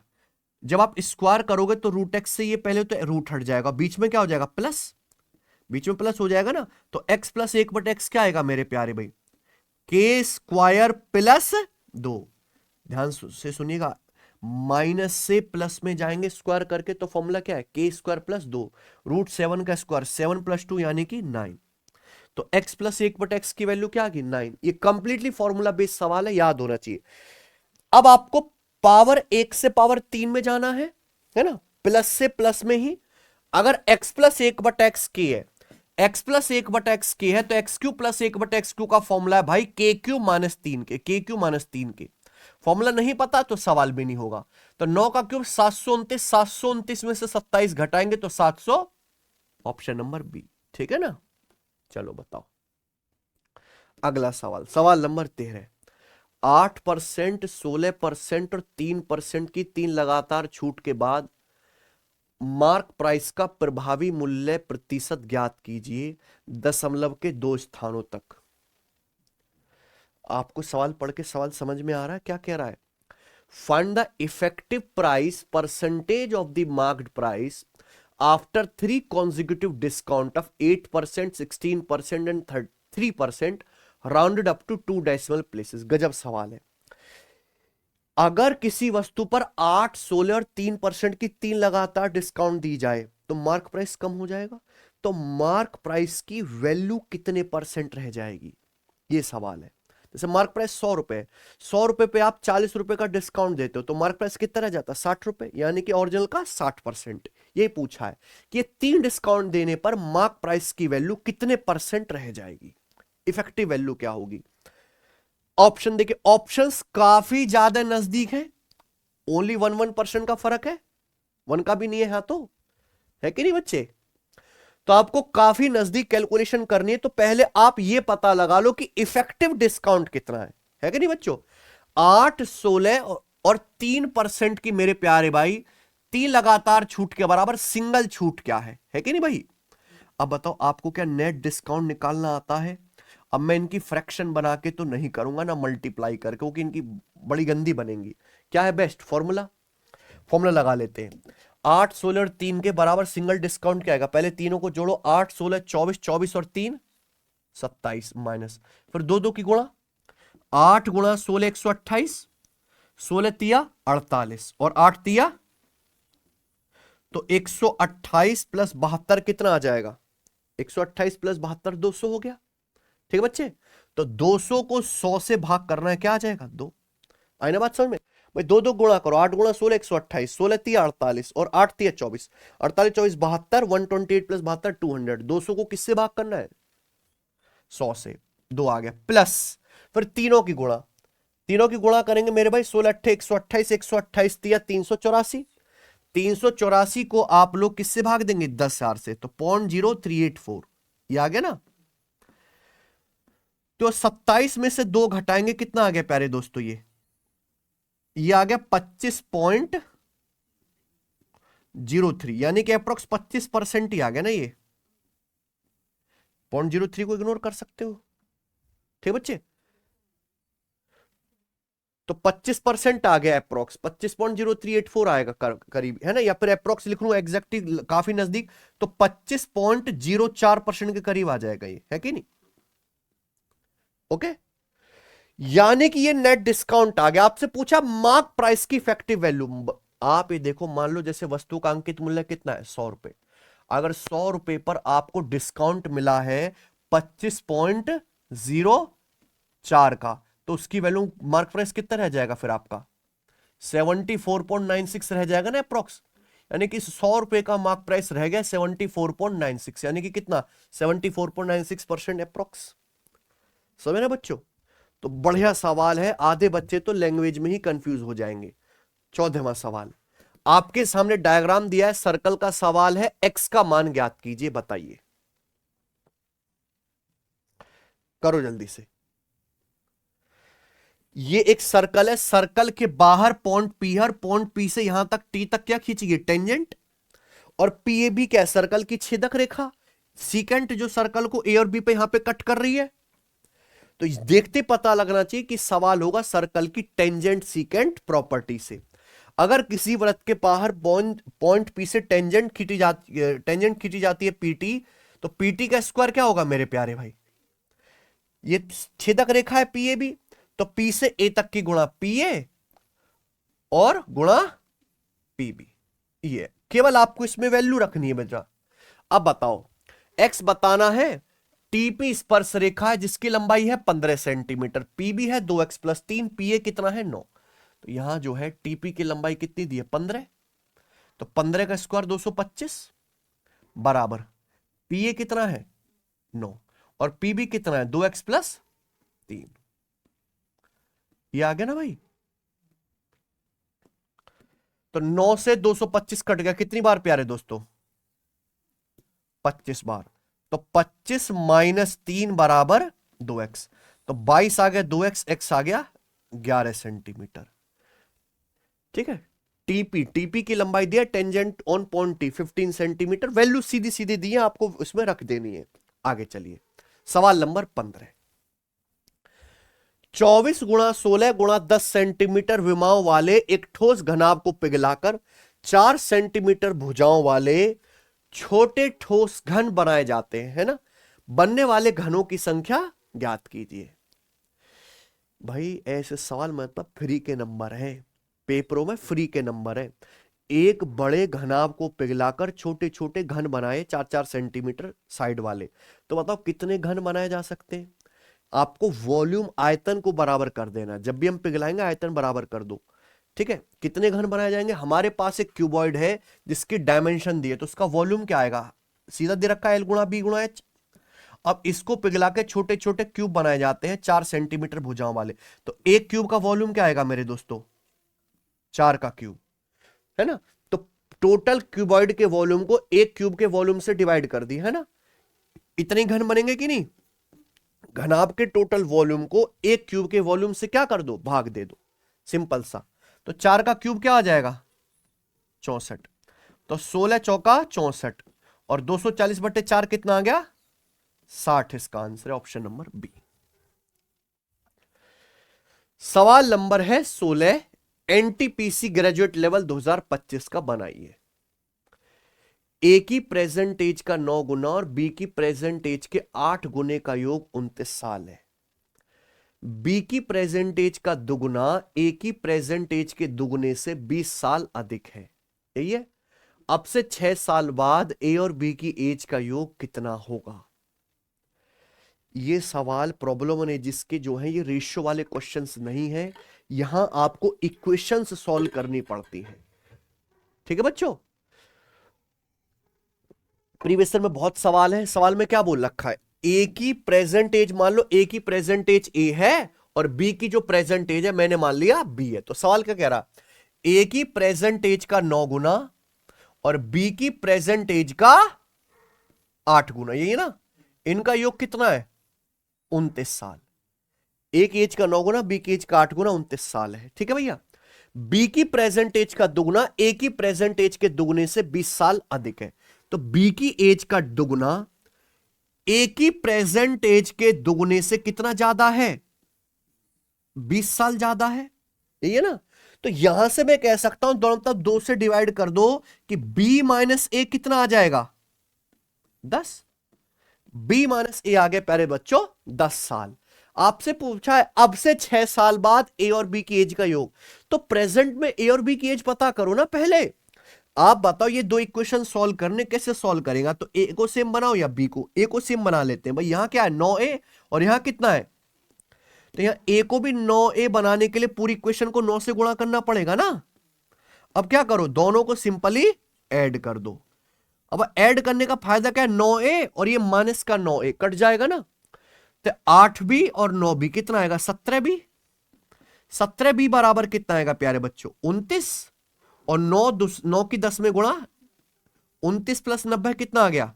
जब आप स्क्वायर करोगे तो √x से ये पहले तो रूट हट जाएगा, बीच में क्या हो जाएगा प्लस, बीच में प्लस हो जाएगा ना, तो x प्लस 1 बटे x क्या आएगा मेरे प्यारे भाई के स्क्वायर प्लस 2, ध्यान से सुनिएगा, माइनस से प्लस में जाएंगे स्क्वायर करके, तो फॉर्मूला क्या है के स्क्वायर प्लस 2 √7 का स्क्वायर 7 + 2 यानी कि 9, तो x प्लस 1 बटे x की वैल्यू क्या आ गई 9। ये कंप्लीटली फॉर्मूला बेस्ड सवाल है, याद होना चाहिए। अब आपको पावर 1 से पावर 3 में जाना है ना, प्लस से प्लस में ही, अगर x प्लस 1 बटे x की है, एक्स प्लस 1/x है तो एक्स क्यू प्लस 1/x का फॉर्मूला है भाई के क्यू माइनस 3 के, के क्यू माइनस 3 के। फॉर्मूला नहीं पता तो सवाल भी नहीं होगा। तो 9 का क्यूब 729, 729 में से 27 घटाएंगे तो 700, ऑप्शन नंबर बी। ठीक है ना। चलो बताओ अगला सवाल, सवाल नंबर 13। 8%, 16% और 3% की 3 लगातार छूट के बाद मार्क प्राइस का प्रभावी मूल्य प्रतिशत ज्ञात कीजिए दशमलव के 2 स्थानों तक। आपको सवाल पढ़ के सवाल समझ में आ रहा है क्या कह रहा है? Find the effective price percentage of the marked price after 3 consecutive discount of 8%, 16% and 3% rounded up to 2 decimal places। गजब सवाल है। अगर किसी वस्तु पर 8, 16 और 3% की 3 लगातार डिस्काउंट दी जाए तो मार्क प्राइस कम हो जाएगा। तो मार्क प्राइस की वैल्यू कितने परसेंट रह जाएगी, ये सवाल है। जैसे मार्क प्राइस 100 रुपए, 100 रुपए पे आप 40 रुपए का डिस्काउंट देते हो तो मार्क प्राइस कितना रह जाता है? 60 रुपए, यानी कि ओरिजिनल का 60%। ये पूछा है कि 3 डिस्काउंट देने पर मार्क प्राइस की वैल्यू कितने परसेंट रह जाएगी, इफेक्टिव वैल्यू क्या होगी। ऑप्शन देखिए, ऑप्शंस काफी ज्यादा नजदीक है, ओनली 1% का फर्क है, 1 का भी नहीं है, हाँ तो है कि नहीं बच्चे। तो आपको काफी नजदीक कैलकुलेशन करनी है, तो पहले आप ये पता लगा लो कि इफेक्टिव डिस्काउंट कितना है कि नहीं बच्चों। 8, 16 और 3% की मेरे प्यारे भाई 3 लगातार छूट के बराबर सिंगल छूट क्या है कि नहीं भाई। अब बताओ आपको क्या नेट डिस्काउंट निकालना आता है? अब मैं इनकी फ्रैक्शन बना के तो नहीं करूंगा ना मल्टीप्लाई करके, क्योंकि इनकी बड़ी गंदी बनेंगी। क्या है बेस्ट फॉर्मूला? फॉर्मूला लगा लेते हैं। 8, 16 और 3 के बराबर सिंगल डिस्काउंट क्या आएगा? पहले तीनों को जोड़ो, 8, 16, 24, 24 और 3 27 माइनस, फिर 2 की गुणा, 8 गुणा 16 128, 16 तिया 48 और 8 तिया, तो 128 प्लस 72 कितना आ जाएगा? 128 प्लस 72 200 हो गया। ठीक है बच्चे, तो 200 को 100 से भाग करना है, क्या आ जाएगा? 2। आई ना बात समझ में भाई? 2 गुणा करो, 8 गुणा 16 128, 16 तिया 48 और 8 तिया 24, 48 24 72, 128 प्लस 72 200। 200 को किससे भाग करना है? 100 से। 2 आ गया प्लस, फिर तीनों की गुणा, तीनों की गुणा करेंगे मेरे भाई, 16 अट्ठे 128, 128 तिया 384, 384 को आप लोग किससे भाग देंगे? 10,000 से, तो 0.0384 ये आ गया ना। तो 27 में से 2 घटाएंगे, कितना आ गया प्यारे दोस्तों? ये आ गया 25.03, यानी कि अप्रोक्स 25% ही आ गया ना। ये 0.03 को इग्नोर कर सकते हो, ठीक बच्चे। तो 25% आ गया, अप्रोक्स 25.0384 आएगा करीब, है ना। या फिर अप्रोक्स लिख लूं, एग्जैक्टली काफी नजदीक, तो 25.04% के करीब आ जाएगा ये, है कि नहीं। ओके, यानी कि ये नेट डिस्काउंट आ गया। आपसे पूछा मार्क प्राइस की इफेक्टिव वैल्यू। आप ये देखो, मान लो जैसे वस्तु का अंकित मूल्य कितना है? 100 रुपए। अगर 100 रुपए पर आपको डिस्काउंट मिला है 25.04 का, तो उसकी वैल्यू मार्क प्राइस कितना रह जाएगा फिर आपका? 74.96 रह जाएगा ना अप्रोक्स। यानी कि 100 रुपए का मार्क प्राइस रह गया 74.96, यानी कि कितना? 74.96% अप्रोक्स। समझ रहे बच्चों? तो बढ़िया सवाल है, आधे बच्चे तो लैंग्वेज में ही कंफ्यूज हो जाएंगे। 14वां सवाल आपके सामने डायग्राम दिया है, सर्कल का सवाल है, एक्स का मान ज्ञात कीजिए, बताइए, करो जल्दी से। ये एक सर्कल है, सर्कल के बाहर पॉइंट पी है, पॉइंट पी से यहां तक टी तक क्या खींचिए? टेंजेंट। और पी ए बी क्या है? सर्कल की छेदक रेखा, सीकेंट, जो सर्कल को ए और बी पे यहां पे कट कर रही है। तो देखते पता लगना चाहिए कि सवाल होगा सर्कल की टेंजेंट सीकेंट प्रॉपर्टी से। अगर किसी वृत्त के बाहर पॉइंट पी से टेंजेंट खींची जाती है पीटी, तो पीटी का स्क्वायर क्या होगा मेरे प्यारे भाई? ये छेदक रेखा है पी ए बी, तो पी से ए तक की गुणा पी ए और गुणा पी बी। ये केवल आपको इसमें वैल्यू रखनी है बेटा। अब बताओ, एक्स बताना है, टीपी स्पर्श रेखा है जिसकी लंबाई है 15 सेंटीमीटर, पीबी है 2x प्लस 3, पीए कितना है? 9। तो यहां जो है टीपी की लंबाई कितनी दी है? 15। तो 15 का स्क्वायर 225 बराबर पीए कितना है? 9। और पीबी कितना है 2x प्लस 3। ये आ गया ना भाई। तो 9 से 225 कट गया, कितनी बार प्यारे दोस्तों? 25 बार। तो 25 माइनस 3 बराबर 2x। तो 22 आ गया 2x, x आ गया 11 सेंटीमीटर। ठीक है। टीपी की लंबाई दिया tangent on point T 15 centimetre. Value सीधी सीधी दी है, आपको उसमें रख देनी है। आगे चलिए सवाल नंबर 15। 24 गुणा 16 गुणा 10 सेंटीमीटर विमाओं वाले एक ठोस घनाभ को पिघलाकर 4 सेंटीमीटर भुजाओं वाले छोटे ठोस घन बनाए जाते हैं, है ना। बनने वाले घनों की संख्या ज्ञात कीजिए। भाई ऐसे सवाल मतलब फ्री के नंबर है, पेपरों में फ्री के नंबर है। एक बड़े घनाभ को पिघलाकर छोटे छोटे घन बनाए 4-4 सेंटीमीटर साइड वाले। तो बताओ कितने घन बनाए जा सकते हैं। आपको वॉल्यूम आयतन को बराबर कर देना, जब भी हम पिघलाएंगे आयतन बराबर कर दो। ठीक है। कितने घन बनाए जाएंगे? हमारे पास एक क्यूबॉइड है जिसकी डायमेंशन दी है, तो उसका वॉल्यूम क्या आएगा? सीधा दे रखा है L गुणा B गुणा H। अब इसको पिघला के छोटे छोटे क्यूब बनाए जाते हैं 4 सेंटीमीटर भुजाओं वाले। तो एक क्यूब का वॉल्यूम क्या आएगा मेरे दोस्तों? 4 का क्यूब, है ना। तो टोटल क्यूबॉइड के वॉल्यूम को एक क्यूब के वॉल्यूम से डिवाइड कर दी, है ना। इतने घन बनेंगे कि नहीं? घनाभ के टोटल वॉल्यूम को एक क्यूब के वॉल्यूम से क्या कर दो? भाग दे दो, सिंपल सा। तो 4 का क्यूब क्या आ जाएगा? 64। तो 16 चौका 64 और 240/4 कितना आ गया? 60। इसका आंसर है ऑप्शन नंबर बी। सवाल नंबर है 16। एनटीपीसी ग्रेजुएट लेवल 2025 का बनाइए। ए की प्रेजेंट एज का 9 गुना और बी की प्रेजेंट एज के 8 गुने का योग 29 साल है। बी की प्रेजेंट एज का दुगुना ए की प्रेजेंट एज के दुगुने से 20 साल अधिक है। यही है। अब से 6 साल बाद ए और बी की एज का योग कितना होगा? ये सवाल प्रॉब्लम ने जिसके जो है ये रेशियो वाले क्वेश्चंस नहीं है, यहां आपको इक्वेशंस सॉल्व करनी पड़ती हैं। ठीक है बच्चों। प्रीवियस ईयर में बहुत सवाल है। सवाल में क्या बोल रखा है? ए की प्रेजेंट एज, मान लो ए की प्रेजेंट एज ए है और बी की जो प्रेजेंट एज है मैंने मान लिया बी है। तो सवाल क्या कह रहा? ए की प्रेजेंट एज का 9 गुना और बी की प्रेजेंट एज का 8 गुना, यही है ना। इनका योग कितना है? 29 साल। एक एज का 9 गुना, बी की एज का 8 गुना, 29 साल है। ठीक है भैया। बी की प्रेजेंट एज का दुगुना ए की प्रेजेंट एज के दुगुने से 20 साल अधिक है। तो बी की एज का दुगुना ए की प्रेजेंट एज के दुगुने से कितना ज्यादा है? 20 साल ज्यादा है, यही है ना। तो यहां से मैं कह सकता हूं दोनों तरफ 2 से डिवाइड कर दो कि b माइनस ए कितना आ जाएगा? 10। b माइनस ए आ गया प्यारे बच्चों 10 साल। आपसे पूछा है अब से 6 साल बाद ए और बी की एज का योग। तो प्रेजेंट में ए और बी की एज पता करो ना पहले। आप बताओ ये दो इक्वेशन सॉल्व करने, कैसे सॉल्व करेगा? तो ए को सेम बनाओ या बी को? ए को सेम बना लेते हैं भाई। यहां क्या है? 9a और यहां कितना है? तो यहां ए को भी 9a बनाने के लिए पूरी इक्वेशन को 9 से गुणा करना पड़ेगा ना। अब क्या करो? दोनों को सिंपली ऐड कर दो। अब ऐड करने का फायदा क्या है? 9a और ये माइनस का 9a कट जाएगा ना। तो 8b और 9b कितना आएगा? 17b। 17b बराबर कितना आएगा प्यारे बच्चों? 29। और 9 की 10 में गुणा, 29 प्लस 90 कितना आ गया?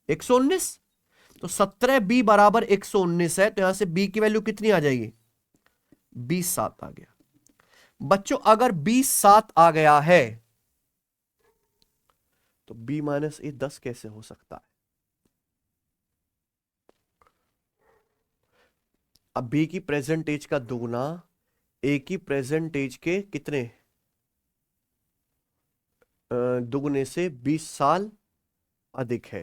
119। तो 17b बराबर 119 है। तो यहां से b की वैल्यू कितनी आ जाएगी? 20/7 आ गया। बच्चों अगर 20/7 आ गया है तो b माइनस ए 10 कैसे हो सकता है? अब b की प्रेजेंट एज का दुगुना ए की प्रेजेंट एज के कितने दुगुने से 20 साल अधिक है।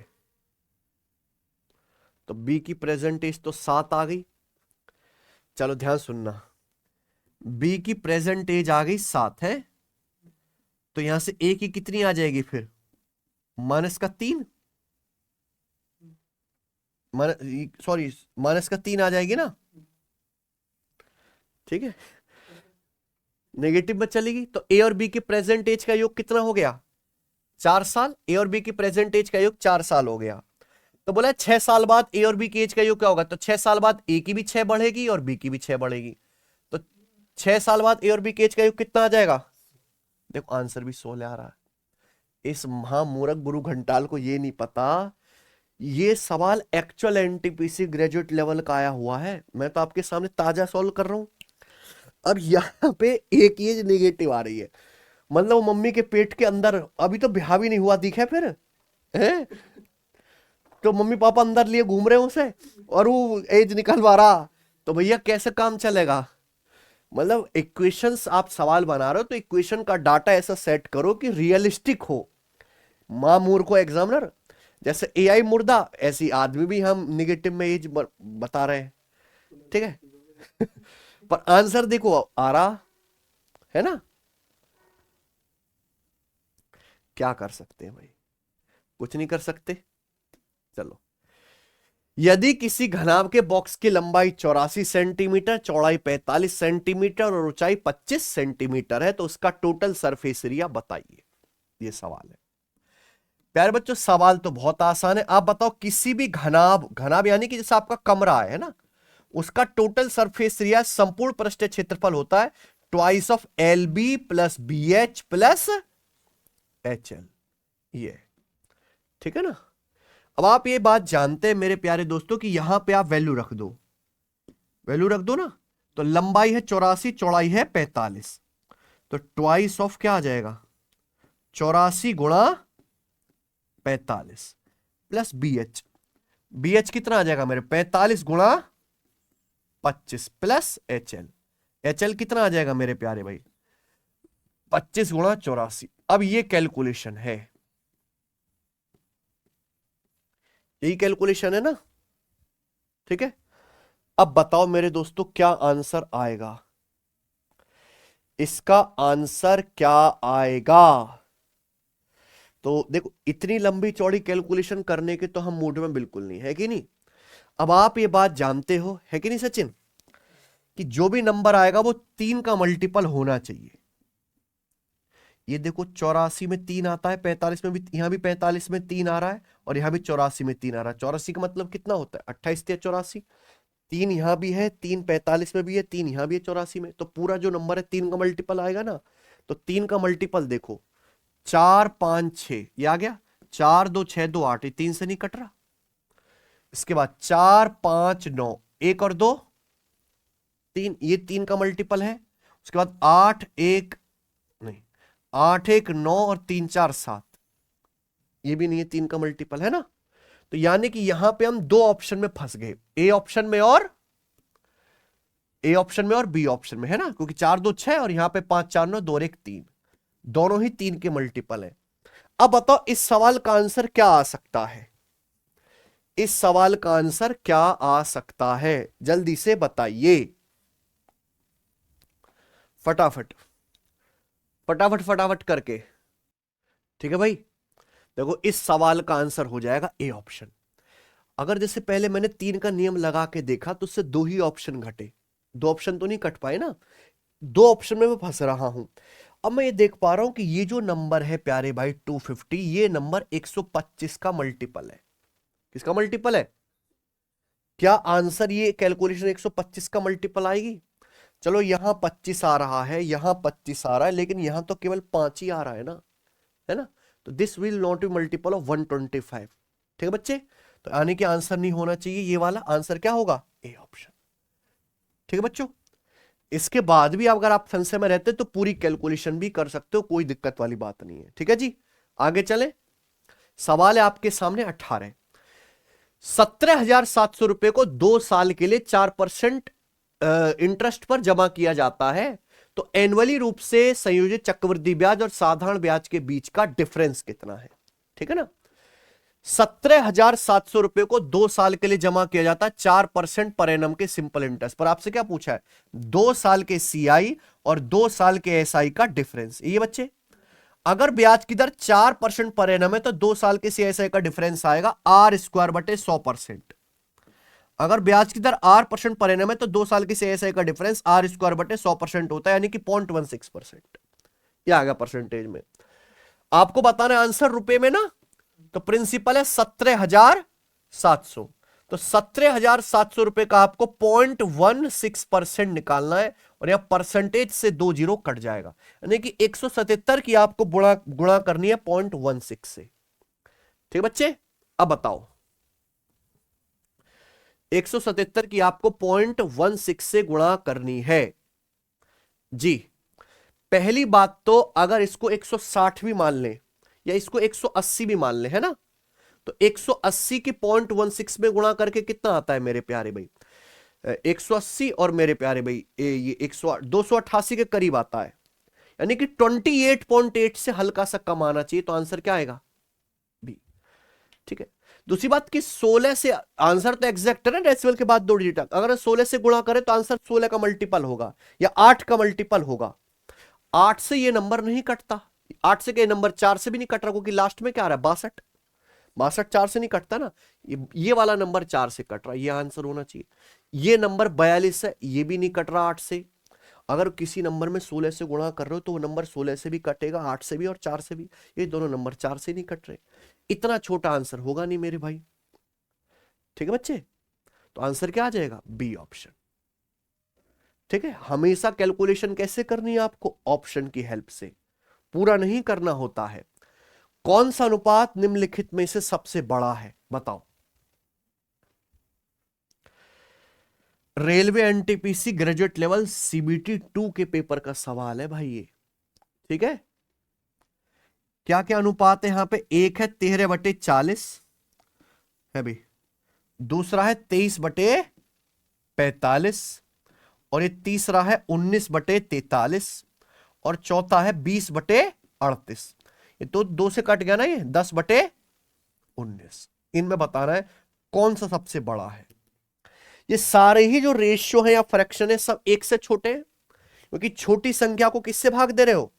तो बी की प्रेजेंट एज तो 7 आ गई। चलो ध्यान सुनना, बी की प्रेजेंट एज आ गई 7 है। तो यहां से ए की कितनी आ जाएगी फिर? माइनस का 3, सॉरी माइनस का 3 आ जाएगी ना। ठीक है। नेगेटिव में चलेगी। तो ए और बी की प्रेजेंट एज का योग कितना हो गया? 4 साल। ए और बी की प्रेजेंट एज का योग 4 साल हो गया। तो बोला 6 साल बाद ए और बी की एज का योग क्या होगा, तो 6 साल बाद ए की भी 6 बढ़ेगी और बी की भी 6 बढ़ेगी, तो 6 साल बाद ए और बी की एज का योग कितना आ जाएगा। देखो आंसर भी 16 आ रहा है। इस महामूर्ख गुरु घंटाल को ये नहीं पता, ये सवाल एक्चुअल एनटीपीसी ग्रेजुएट लेवल का आया हुआ है, मैं तो आपके सामने ताजा सॉल्व कर रहा हूं। अब यहाँ पे एक एज नेगेटिव आ रही है, मतलब वो मम्मी के पेट के अंदर अभी तो ब्याह भी नहीं हुआ दिखे फिर है, तो मम्मी पापा अंदर लिए घूम रहे हैं उसे और वो एज निकलवा रहा, तो भैया कैसे काम चलेगा। मतलब इक्वेशंस आप सवाल बना रहे हो तो इक्वेशन का डाटा ऐसा सेट करो कि रियलिस्टिक हो। मां मूर्ख एग्जामिनर, जैसे एआई मुर्दा ऐसी आदमी भी हम निगेटिव में एज बता रहे हैं, ठीक है। पर आंसर देखो आ रहा है ना, क्या कर सकते हैं भाई, कुछ नहीं कर सकते। चलो, यदि किसी घनाभ के बॉक्स की लंबाई 84 सेंटीमीटर, चौड़ाई 45 सेंटीमीटर और ऊंचाई 25 सेंटीमीटर है तो उसका टोटल सरफेस एरिया बताइए, ये सवाल है। प्यारे बच्चों सवाल तो बहुत आसान है, आप बताओ किसी भी घनाभ, घनाभ यानी कि जैसे आपका कमरा है ना, उसका टोटल सरफेस एरिया संपूर्ण पृष्ठीय क्षेत्रफल होता है twice of L B plus B H plus H L, ये ठीक है ना। अब आप ये बात जानते हैं मेरे प्यारे दोस्तों कि यहां पे आप वैल्यू रख दो, वैल्यू रख दो ना, तो लंबाई है 84, चौड़ाई है 45, तो ट्वाइस ऑफ क्या आ जाएगा 84 गुणा 45 plus B H, B H कितना आ जाएगा मेरे 45 गुणा 25 plus H L, H L कितना आ जाएगा मेरे प्यारे भाई 25 गुणा 84। अब ये कैलकुलेशन है, यही कैलकुलेशन है ना, ठीक है। अब बताओ मेरे दोस्तों क्या आंसर आएगा, इसका आंसर क्या आएगा। तो देखो इतनी लंबी चौड़ी कैलकुलेशन करने के तो हम मूड में बिल्कुल नहीं है कि नहीं। अब आप ये बात जानते हो है कि नहीं सचिन, कि जो भी नंबर आएगा वो 3 का मल्टीपल होना चाहिए। ये देखो 84 में 3 आता है, 45 में भी, यहां भी 45 में 3 आ रहा है और यहां भी 84 में 3 आ रहा है। 84 का मतलब कितना होता है 28 या 84, 3 यहां भी है, 3 45 में भी है, 3 यहां भी है 84 में, तो पूरा जो नंबर है 3 का मल्टीपल आएगा ना। तो 3 का मल्टीपल देखो 4 5 6, ये आ गया 4 2 6 2 8, ये 3 से नहीं कट रहा। इसके बाद 4 5 9, 1 और 2 3, ये 3 का मल्टीपल है। उसके बाद 8 1 नहीं, 8 1 9 और 3 4 7, ये भी नहीं है 3 का मल्टीपल है ना। तो यानी कि यहां पे हम 2 ऑप्शन में फंस गए, ए ऑप्शन में और बी ऑप्शन में, है ना, क्योंकि 4 2 6 और यहां पे 5 4 9 2 और 1 3, दोनों ही 3 के मल्टीपल है। अब बताओ इस सवाल का आंसर क्या आ सकता है, इस सवाल का आंसर क्या आ सकता है, जल्दी से बताइए, फटाफट फटाफट फटाफट करके, ठीक है भाई। देखो इस सवाल का आंसर हो जाएगा ए ऑप्शन। अगर जैसे पहले मैंने 3 का नियम लगा के देखा तो उससे 2 ही ऑप्शन घटे, 2 ऑप्शन तो नहीं कट पाए ना, 2 ऑप्शन में मैं फंस रहा हूं। अब मैं ये देख पा रहा हूं कि ये जो नंबर है प्यारे भाई 250, ये नंबर 125 का मल्टीपल है। किसका मल्टीपल है, क्या आंसर ये कैलकुलेशन 125 का मल्टीपल आएगी। चलो यहां 25 आ रहा है, यहां 25 आ रहा है, लेकिन यहां तो केवल 5 ही आ रहा है ना, है ना, तो this will not be multiple of 125, ठीक है बच्चे। तो यानी कि आंसर नहीं होना चाहिए ये वाला, आंसर क्या होगा ए ऑप्शन, ठीक है बच्चों। इसके बाद भी अगर आप संशय में रहते तो पूरी कैलकुलेशन भी कर सकते हो, कोई दिक्कत वाली बात नहीं है, ठीक है जी। आगे चले, सवाल है आपके सामने 18, 17,700 रुपए को 2 साल के लिए 4% इंटरेस्ट पर जमा किया जाता है, तो एनुअली रूप से संयोजित चक्रवृद्धि ब्याज और साधारण ब्याज के बीच का डिफरेंस कितना है, ठीक है ना। 17,700 रुपए को 2 साल के लिए जमा किया जाता है 4% पर एनम के सिंपल इंटरेस्ट पर। आपसे क्या पूछा है, 2 साल के सीआई और 2 साल के एसआई का डिफरेंस। ये बच्चे अगर ब्याज की दर 4% पर एनम है तो 2 साल के सीएसआई का डिफरेंस आएगा आर स्क्वायर बटे 100%। अगर ब्याज की दर R% पर एनम है तो 2 साल की सीएसआई का डिफरेंस आर स्क्वायर बटे 100% होता है, यानी कि 0.16%। यह आ गया परसेंटेज में। आपको बताना है आंसर रुपए में ना, तो प्रिंसिपल है 17,000 700। तो 17,700 रुपए का आपको 0.16% निकालना है और यहां परसेंटेज से 2 जीरो कट जाएगा, यानी कि 177 की आपको गुणा गुणा करनी है 0.16 से। ठीक बच्चे, अब बताओ 177 की आपको 0.16 से गुणा करनी है जी। पहली बात तो अगर इसको 160 भी मान ले या इसको 180 भी मान ले, है ना, तो 180 की 0.16 में गुणा करके कितना आता है मेरे प्यारे भाई, 180 और मेरे प्यारे भाई ये 288 के करीब आता है, यानी कि 28.8 से हल्का सा कम आना चाहिए। तो आंसर क्या आएगा, बी। ठीक है, दूसरी बात कि 16 से, आंसर तो एग्जैक्ट है ना, डेसिमल के बाद 2 डिजिट, अगर 16 से गुणा करें तो आंसर 16 का मल्टीपल होगा या 8 का मल्टीपल होगा। 8 से ये नंबर नहीं कटता, 8 से के नंबर 4 से भी नहीं कट रहा, क्योंकि लास्ट में क्या आ रहा है 62, 62 4 से नहीं कटता ना, ये वाला नंबर 4 से कट रहा है, ये आंसर होना चाहिए। ये नंबर 42 है, ये भी नहीं कट रहा 8 से। अगर किसी नंबर में 16 से गुणा कर रहे हो तो वो नंबर 16 से भी कटेगा, 8 से भी और 4 से भी, ये दोनों नंबर 4 से नहीं कट रहे। इतना छोटा आंसर होगा नहीं मेरे भाई। ठीक है बच्चे, तो आंसर क्या आ जाएगा, बी ऑप्शन। ठीक है, हमेशा कैलकुलेशन कैसे करनी है आपको, ऑप्शन की हेल्प से, पूरा नहीं करना होता है। कौन सा अनुपात निम्नलिखित में से सबसे बड़ा है, बताओ। Railway NTPC graduate level CBT 2 के पेपर का सवाल है भाई ये। ठीक है, क्या क्या अनुपात है यहां पे, एक है 13/40 है भाई, दूसरा है 23/45 और ये तीसरा है 19/43 और चौथा है 20/38। ये तो 2 से कट गया ना, ये 10/19। इनमें बताना है कौन सा सबसे बड़ा है। ये सारे ही जो रेशियो है या फ्रैक्शन है सब 1 से छोटे हैं, क्योंकि छोटी संख्या को किससे भाग दे रहे हो,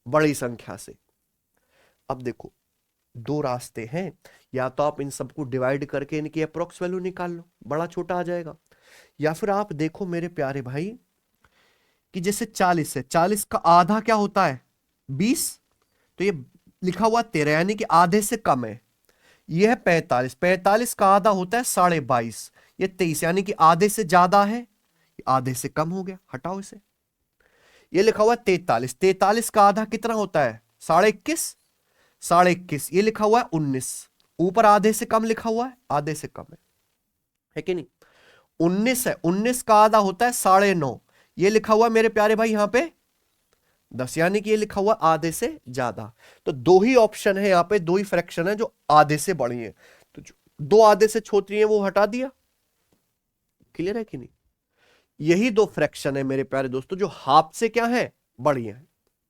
बड़ी संख्या से। अब देखो 2 रास्ते हैं, या तो आप इन सबको डिवाइड करके इनकी अप्रोक्स वैल्यू निकाल लो, बड़ा छोटा आ जाएगा, या फिर आप देखो मेरे प्यारे भाई कि जैसे 40 है, 40 का आधा क्या होता है 20, तो ये लिखा हुआ 13 यानी कि आधे से कम है। ये है 45, 45 का आधा होता है 22.5, ये 23 यानी कि आधे से ज्यादा है, आधे से कम हो गया, हटाओ इसे। ये लिखा हुआ 43, 43 का आधा कितना होता है 21.5, 21.5, ये लिखा हुआ है 19, ऊपर आधे से कम लिखा हुआ है, आधे से कम है कि नहीं, 19 है, 19 का आधा होता है 9.5, ये लिखा हुआ मेरे प्यारे भाई यहां पे 10, यानी कि ये लिखा हुआ आधे से ज्यादा। तो 2 ही ऑप्शन है यहां पे, 2 ही फ्रैक्शन है जो आधे से बड़ी है, तो जो 2 आधे से छोटी है वो हटा दिया। क्लियर है कि नहीं, यही 2 फ्रैक्शन है मेरे प्यारे दोस्तों जो हाफ से क्या है, बड़ी है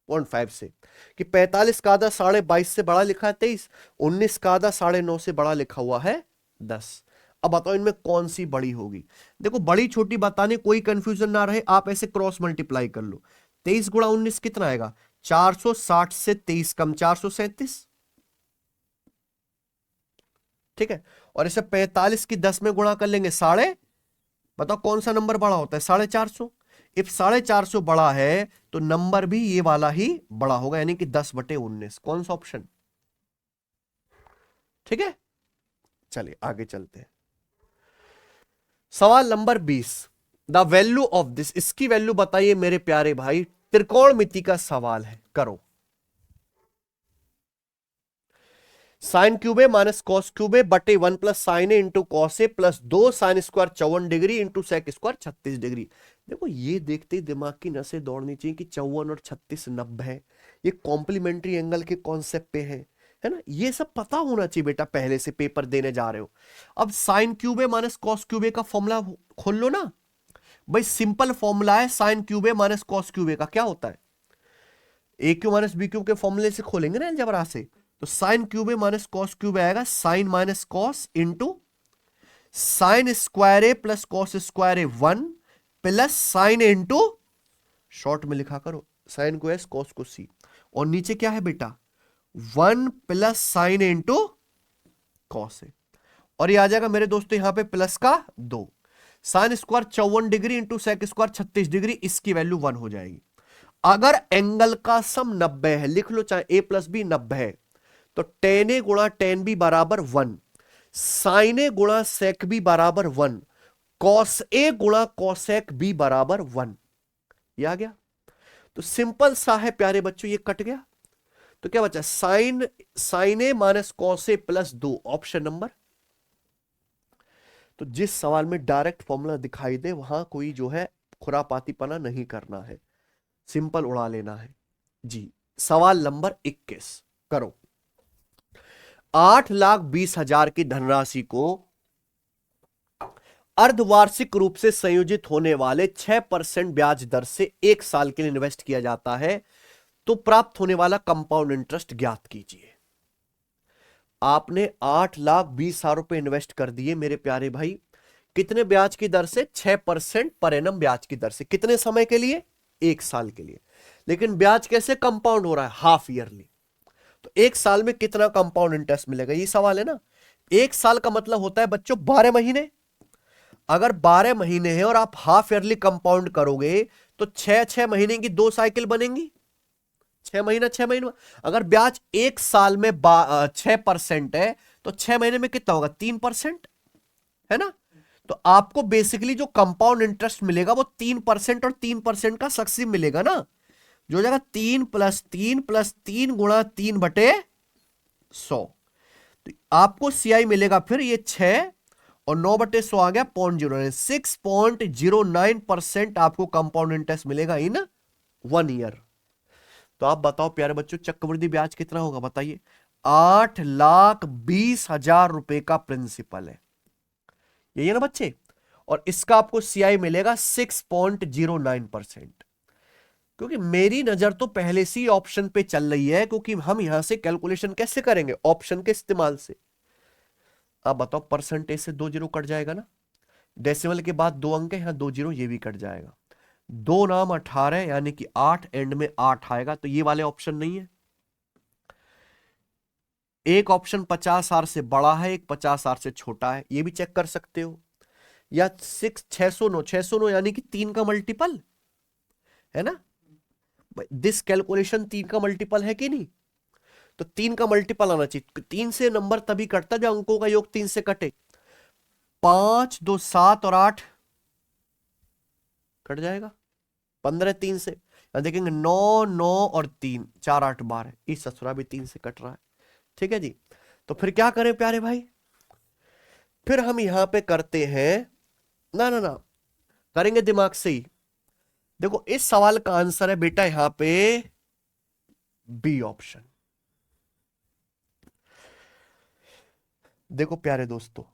0.5 से, कि 45 का आधा 22.5 से बड़ा लिखा है 23, 19 का आधा 9.5 से बड़ा लिखा हुआ है 10। अब बताओ इनमें कौन सी बड़ी होगी। देखो बड़ी छोटी बताने कोई कंफ्यूजन ना रहे, आप ऐसे क्रॉस मल्टीप्लाई कर लो, 23 गुणा 19 कितना आएगा, 460 से 23 कम 437। ठीक है, और इसे 45 की 10 में गुणा कर लेंगे साढ़े, बताओ कौन सा नंबर बड़ा होता है 450। इफ 450 बड़ा है तो नंबर भी ये वाला ही बड़ा होगा, यानी कि 10/19। कौन सा ऑप्शन, ठीक है। चलिए आगे चलते हैं, सवाल number 20, the value of this, इसकी वैल्यू बताइए मेरे प्यारे भाई, त्रिकोणमिति का सवाल है, करो। साइन क्यूबे माइनस कॉस क्यूबे बटे 1 plus sine A into cos A plus 2 sine square 54 degree into sec square 36 degree. देखो ये देखते ही दिमाग की नसें दौड़नी चाहिए कि 54 और 36 90 है, ये कॉम्प्लीमेंट्री एंगल के कॉन्सेप्ट पे है ना, ये सब पता होना चाहिए बेटा, पहले से पेपर देने जा रहे हो। अब साइन क्यूबे माइनस कॉस क्यूबे का फॉर्मूला खोल लो ना भाई, सिंपल फॉर्मूला है साइन क्यूबे माइनस कॉस क्यूबे का, क्या होता है A cube minus B cube के फॉर्मूले से खोलेंगे ना अलजेब्रा से, तो साइन क्यूबे माइनस कॉस क्यूबे आएगा sine minus cos into sine square A plus cos square A 1 plus sine A into, short में लिखा करो साइन को एस कॉस को सी, और नीचे क्या है बेटा 1 plus sine A into cos ए, और ये आ जाएगा मेरे दोस्तों यहां पे प्लस का 2, sine square 54 degree into sec square 36 degree, इसकी वैल्यू 1 हो जाएगी। अगर एंगल का सम 90 है, लिख लो चाहे ए प्लस बी 90 है, तो tan a गुणा tan b बराबर 1, साइन ए गुणा सेक बी बराबर 1, कॉस ए गुणा कॉसेक बी बराबर 1। ये आ गया। तो सिंपल सा है प्यारे बच्चों, ये कट गया। तो क्या बचा, sign A minus cos A plus 2, option number. तो जिस सवाल में डायरेक्ट फॉर्मूला दिखाई दे वहां कोई जो है खुरापातीपना नहीं करना है, सिंपल उड़ा लेना है जी। सवाल नंबर 21 करो। 8,20,000 की धनराशि को अर्धवार्षिक रूप से संयोजित होने वाले 6% ब्याज दर से 1 साल के लिए इन्वेस्ट किया जाता है, तो प्राप्त होने वाला कंपाउंड इंटरेस्ट ज्ञात कीजिए। आपने 8,20,000 रुपए इन्वेस्ट कर दिए मेरे प्यारे भाई, कितने ब्याज की दर से, 6% पर एनम ब्याज की दर से, कितने समय के लिए, 1 साल के लिए। लेकिन ब्याज कैसे कंपाउंड हो रहा है, हाफ ईयरली। तो 1 साल में कितना कंपाउंड इंटरेस्ट मिलेगा, ये सवाल है ना। 1 साल का मतलब होता है बच्चों 12 महीने। अगर 12 महीने हैं और आप हाफ ईयरली कंपाउंड करोगे तो 6 महीने की 2 साइकिल बनेंगी, 6 महीने। अगर ब्याज 1 साल में 6% है तो 6 महीने में कितना होगा, 3%, है ना। तो आपको बेसिकली जो कंपाउंड इंटरेस्ट मिलेगा वो 3% और 3% का सक्सेसिव मिलेगा ना, जो हो जाएगा 3 + 3 + 3 गुणा 3/100। तो आपको सीआई मिलेगा फिर ये 6 और 9/100 आ गया 0.09, 6.09% आपको कंपाउंड इंटरेस्ट मिलेगा इन 1 ईयर। तो आप बताओ प्यारे बच्चों, चक्रवृद्धि ब्याज कितना होगा बताइए। 8,20,000 रुपए का प्रिंसिपल है, यही है ना बच्चे। और इसका आपको सीआई मिलेगा 6.09%। क्योंकि मेरी नजर तो पहले से ही ऑप्शन पे चल रही है, क्योंकि हम यहां से कैलकुलेशन कैसे करेंगे, ऑप्शन के इस्तेमाल से। आप बताओ, परसेंटेज से 2 जीरो कट जाएगा ना, डेसिमल के बाद 2 अंक है, यहां 2 जीरो, ये भी कट जाएगा। 2 नाम 18 यानी कि 8, एंड में 8 आएगा, तो ये वाले ऑप्शन नहीं है। एक ऑप्शन 50R से बड़ा है, एक 50R से छोटा है, ये भी चेक कर सकते हो। या 609 यानी कि 3 का मल्टीपल है ना, दिस कैलकुलेशन 3 का मल्टीपल है कि नहीं। तो 3 का मल्टीपल आना चाहिए। 3 से नंबर तभी कटता जब अंकों का योग 3 से कटे। 5, 2, 7 और 8 कट जाएगा, 15 3 से। यहां देखेंगे 9, 9 और 3, 4, 8, 12, इस ससुरा भी 3 से कट रहा है। ठीक है जी। तो फिर क्या करें प्यारे भाई, फिर हम यहां पे करते हैं, ना ना ना, करेंगे दिमाग से ही। देखो इस सवाल का आंसर है बेटा यहां पे बी ऑप्शन। देखो प्यारे दोस्तों,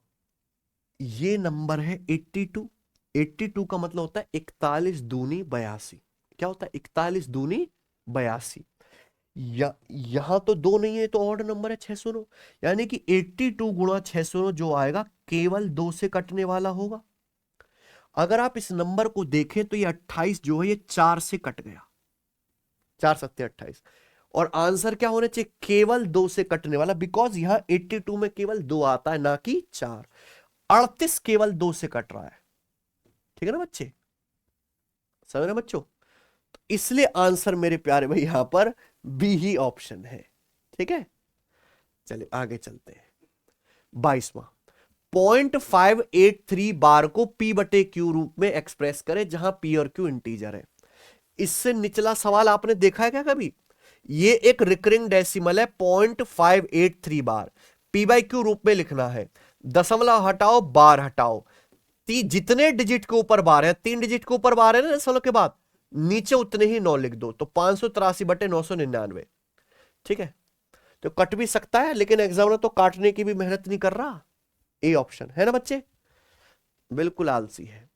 ये नंबर है 82। 82 का मतलब होता है 41 दूनी 82। क्या होता है, 41 दूनी 82। यहां तो 2 नहीं है, तो ऑड नंबर है 609, यानी कि 82 गुणा 609 जो आएगा केवल 2 से कटने वाला होगा। अगर आप इस नंबर को देखें तो ये 28 जो है ये 4 से कट गया, 4 सत्ते 28। और आंसर क्या होना चाहिए, केवल 2 से कटने वाला, बिकॉज यहां 82 में केवल 2 आता है ना कि 4। 38 केवल 2 से कट रहा है, ठीक है ना बच्चे, समझ रहे बच्चों। तो इसलिए आंसर मेरे प्यारे भाई यहां पर बी ही ऑप्शन है। ठीक है, चलिए आगे चलते हैं। 22वां, 0.583 बार को P/Q रूप में एक्सप्रेस करें, जहां P और Q इंटीजर है। इससे निचला सवाल आपने देखा है क्या कभी, ये एक रिकरिंग डेसिमल है, 0.583 बार, P/Q रूप में लिखना है। दशमलव हटाओ, बार हटाओ, जितने डिजिट के ऊपर बार है, 3 डिजिट के ऊपर बार है ना दशमलव के बाद, नीचे उतने ही 9 लिख दो, तो 583/999। ठीक है, तो कट भी सकता है, लेकिन एग्जामिनर तो काटने की भी मेहनत नहीं कर रहा। ए ऑप्शन है ना बच्चे, बिल्कुल आलसी है।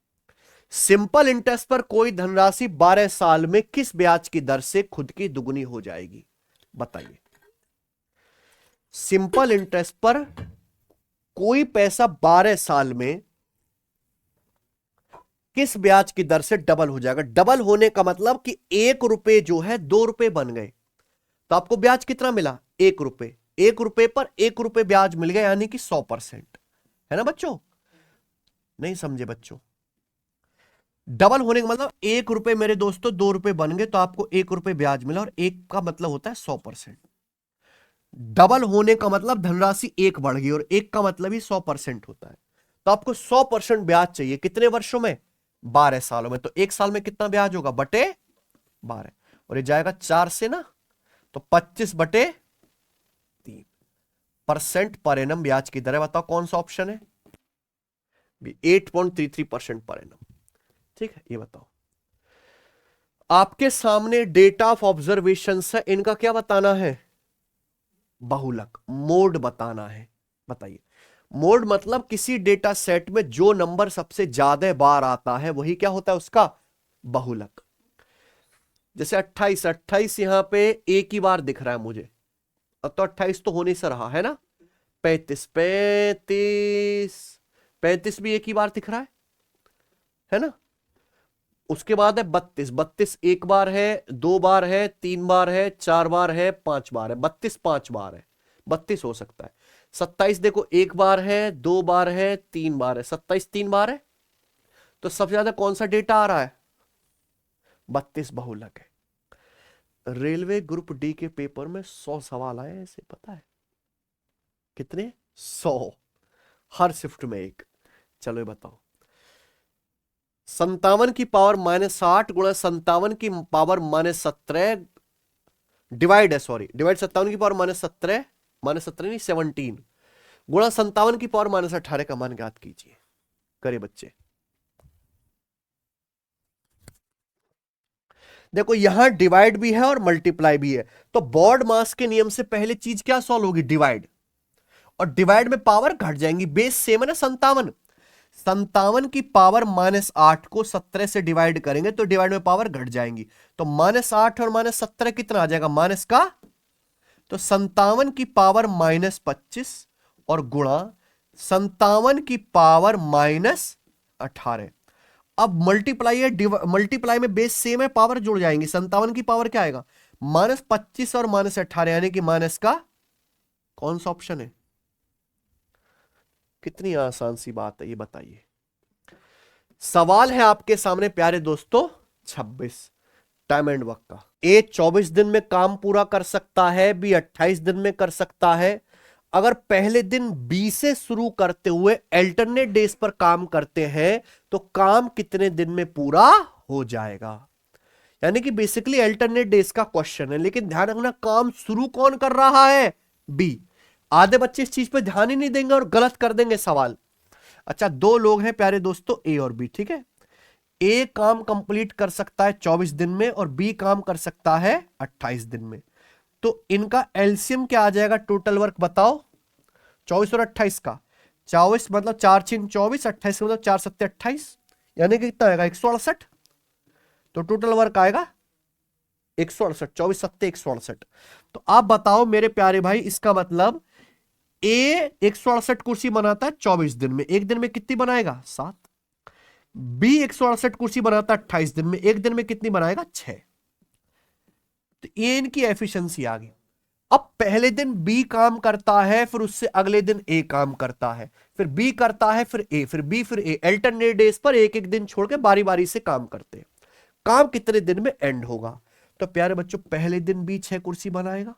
सिंपल इंटरेस्ट पर कोई धनराशि 12 साल में किस ब्याज की दर से खुद की दुगुनी हो जाएगी, बताइए। सिंपल इंटरेस्ट पर कोई पैसा 12 साल में किस ब्याज की दर से डबल हो जाएगा। डबल होने का मतलब कि 1 रुपए जो है 2 रुपए बन गए, तो आपको ब्याज कितना मिला, 1 रुपए। 1 रुपए पर 1 रुपए ब्याज मिल गया, यानी कि 100%, है ना बच्चों। नहीं समझे बच्चों, डबल होने का मतलब 1 रुपए मेरे दोस्तों 2 रुपए बन गए, तो आपको 1 रुपए ब्याज मिला, और 1 का मतलब होता है 100%। डबल होने का मतलब धनराशि एक बढ़ गई, और एक का मतलब ही 100% होता है। तो आपको 100% ब्याज चाहिए, कितने वर्षों में? 12 सालों में। तो एक साल में कितना ब्याज होगा? बटे 12, और ये जाएगा 4 से ना, तो 25/3% पर एनम ब्याज की दर है। बताओ कौन सा ऑप्शन है? 8.33% पर एनम। ठीक है, ये बताओ। आपके सामने डेटा ऑफ ऑब्जर्वेशन है, इनका क्या बताना है? बहुलक, मोड बताना है। बताइए, मोड मतलब किसी डेटा सेट में जो नंबर सबसे ज्यादा बार आता है वही क्या होता है? उसका बहुलक। जैसे 28, 28 यहां पे एक ही बार दिख रहा है मुझे, अब तो 28 तो होने से रहा है ना। 35, 35, 35 भी एक ही बार दिख रहा है ना। उसके बाद है 32, 32 एक बार है, 2 बार है, 3 बार है, 4 बार है, 5 बार है। 32 5 बार है, 32 हो सकता है। 27 देखो, एक बार है, 2 बार है, 3 बार है। 27 3 बार है, तो सबसे ज्यादा कौन सा डेटा आ रहा है? 32 बहुलक है। रेलवे ग्रुप डी के पेपर में 100 सवाल आए ऐसे, पता है कितने? 100, हर शिफ्ट में एक। चलो ये बताओ, 57 की पावर -8 गुणा 57 की पावर -17 डिवाइड है, सॉरी डिवाइड 57 की पावर -17, -17 नहीं 17 गुणा 57 की पावर -18 का मान ज्ञात कीजिए। करे बच्चे। देखो यहां डिवाइड भी है और मल्टीप्लाई भी है, तो बोर्ड मास के नियम से पहले चीज क्या सॉल्व होगी? डिवाइड। और डिवाइड में पावर घट जाएंगी, बेस सेम है ना 57। 57 की पावर -8 को 17 से डिवाइड करेंगे तो डिवाइड में पावर घट जाएंगी, तो -8 और -17 कितना आ जाएगा? माइनस का, तो 57 की पावर -25 और गुणा 57 की पावर -18। अब मल्टीप्लाई है, मल्टीप्लाई में बेस सेम है, पावर जुड़ जाएंगी। 57 की पावर क्या आएगा? -25 और -18, यानी कि माइनस का, कौन सा ऑप्शन है? कितनी आसान सी बात है ये, बताइए। सवाल है आपके सामने प्यारे दोस्तों 26, टाइम एंड वर्क का। ए 24 दिन में काम पूरा कर सकता है, बी 28 दिन में कर सकता है। अगर पहले दिन बी से शुरू करते हुए अल्टरनेट डेज पर काम करते हैं तो काम कितने दिन में पूरा हो जाएगा? यानी कि बेसिकली अल्टरनेट डेज का क्वेश्चन है, लेकिन ध्यान रखना काम शुरू कौन कर रहा है? बी। आधे बच्चे इस चीज पे ध्यान ही नहीं देंगे और गलत कर देंगे सवाल। अच्छा, दो लोग हैं प्यारे दोस्तों, ए और बी, ठीक है। ए काम कंप्लीट कर सकता है 24 दिन में और बी काम कर सकता है 28 दिन में। तो इनका एलसीएम क्या आ जाएगा? टोटल वर्क बताओ, 24 और 28 का। 24 मतलब 4 6 24, 28 मतलब 4 7 28, यानी कि कितना आएगा? 168। तो टोटल वर्क आएगा 168, 24 7 168। तो आप बताओ मेरे प्यारे भाई, इसका मतलब ए 168 कुर्सी बनाता है 24 दिन में, एक दिन में कितनी बनाएगा? 7। बी 168 कुर्सी बनाता है 28 दिन में, एक दिन में कितनी बनाएगा? 6। तो ये इनकी एफिशिएंसी आ गई। अब पहले दिन बी काम करता है, फिर उससे अगले दिन ए काम करता है, फिर बी करता है, फिर ए, फिर बी, फिर ए। अल्टरनेट डेज पर एक एक दिन छोड़ के बारी बारी से काम करते हैं। काम कितने दिन में एंड होगा? तो प्यारे बच्चों, पहले दिन बी 6 कुर्सी बनाएगा,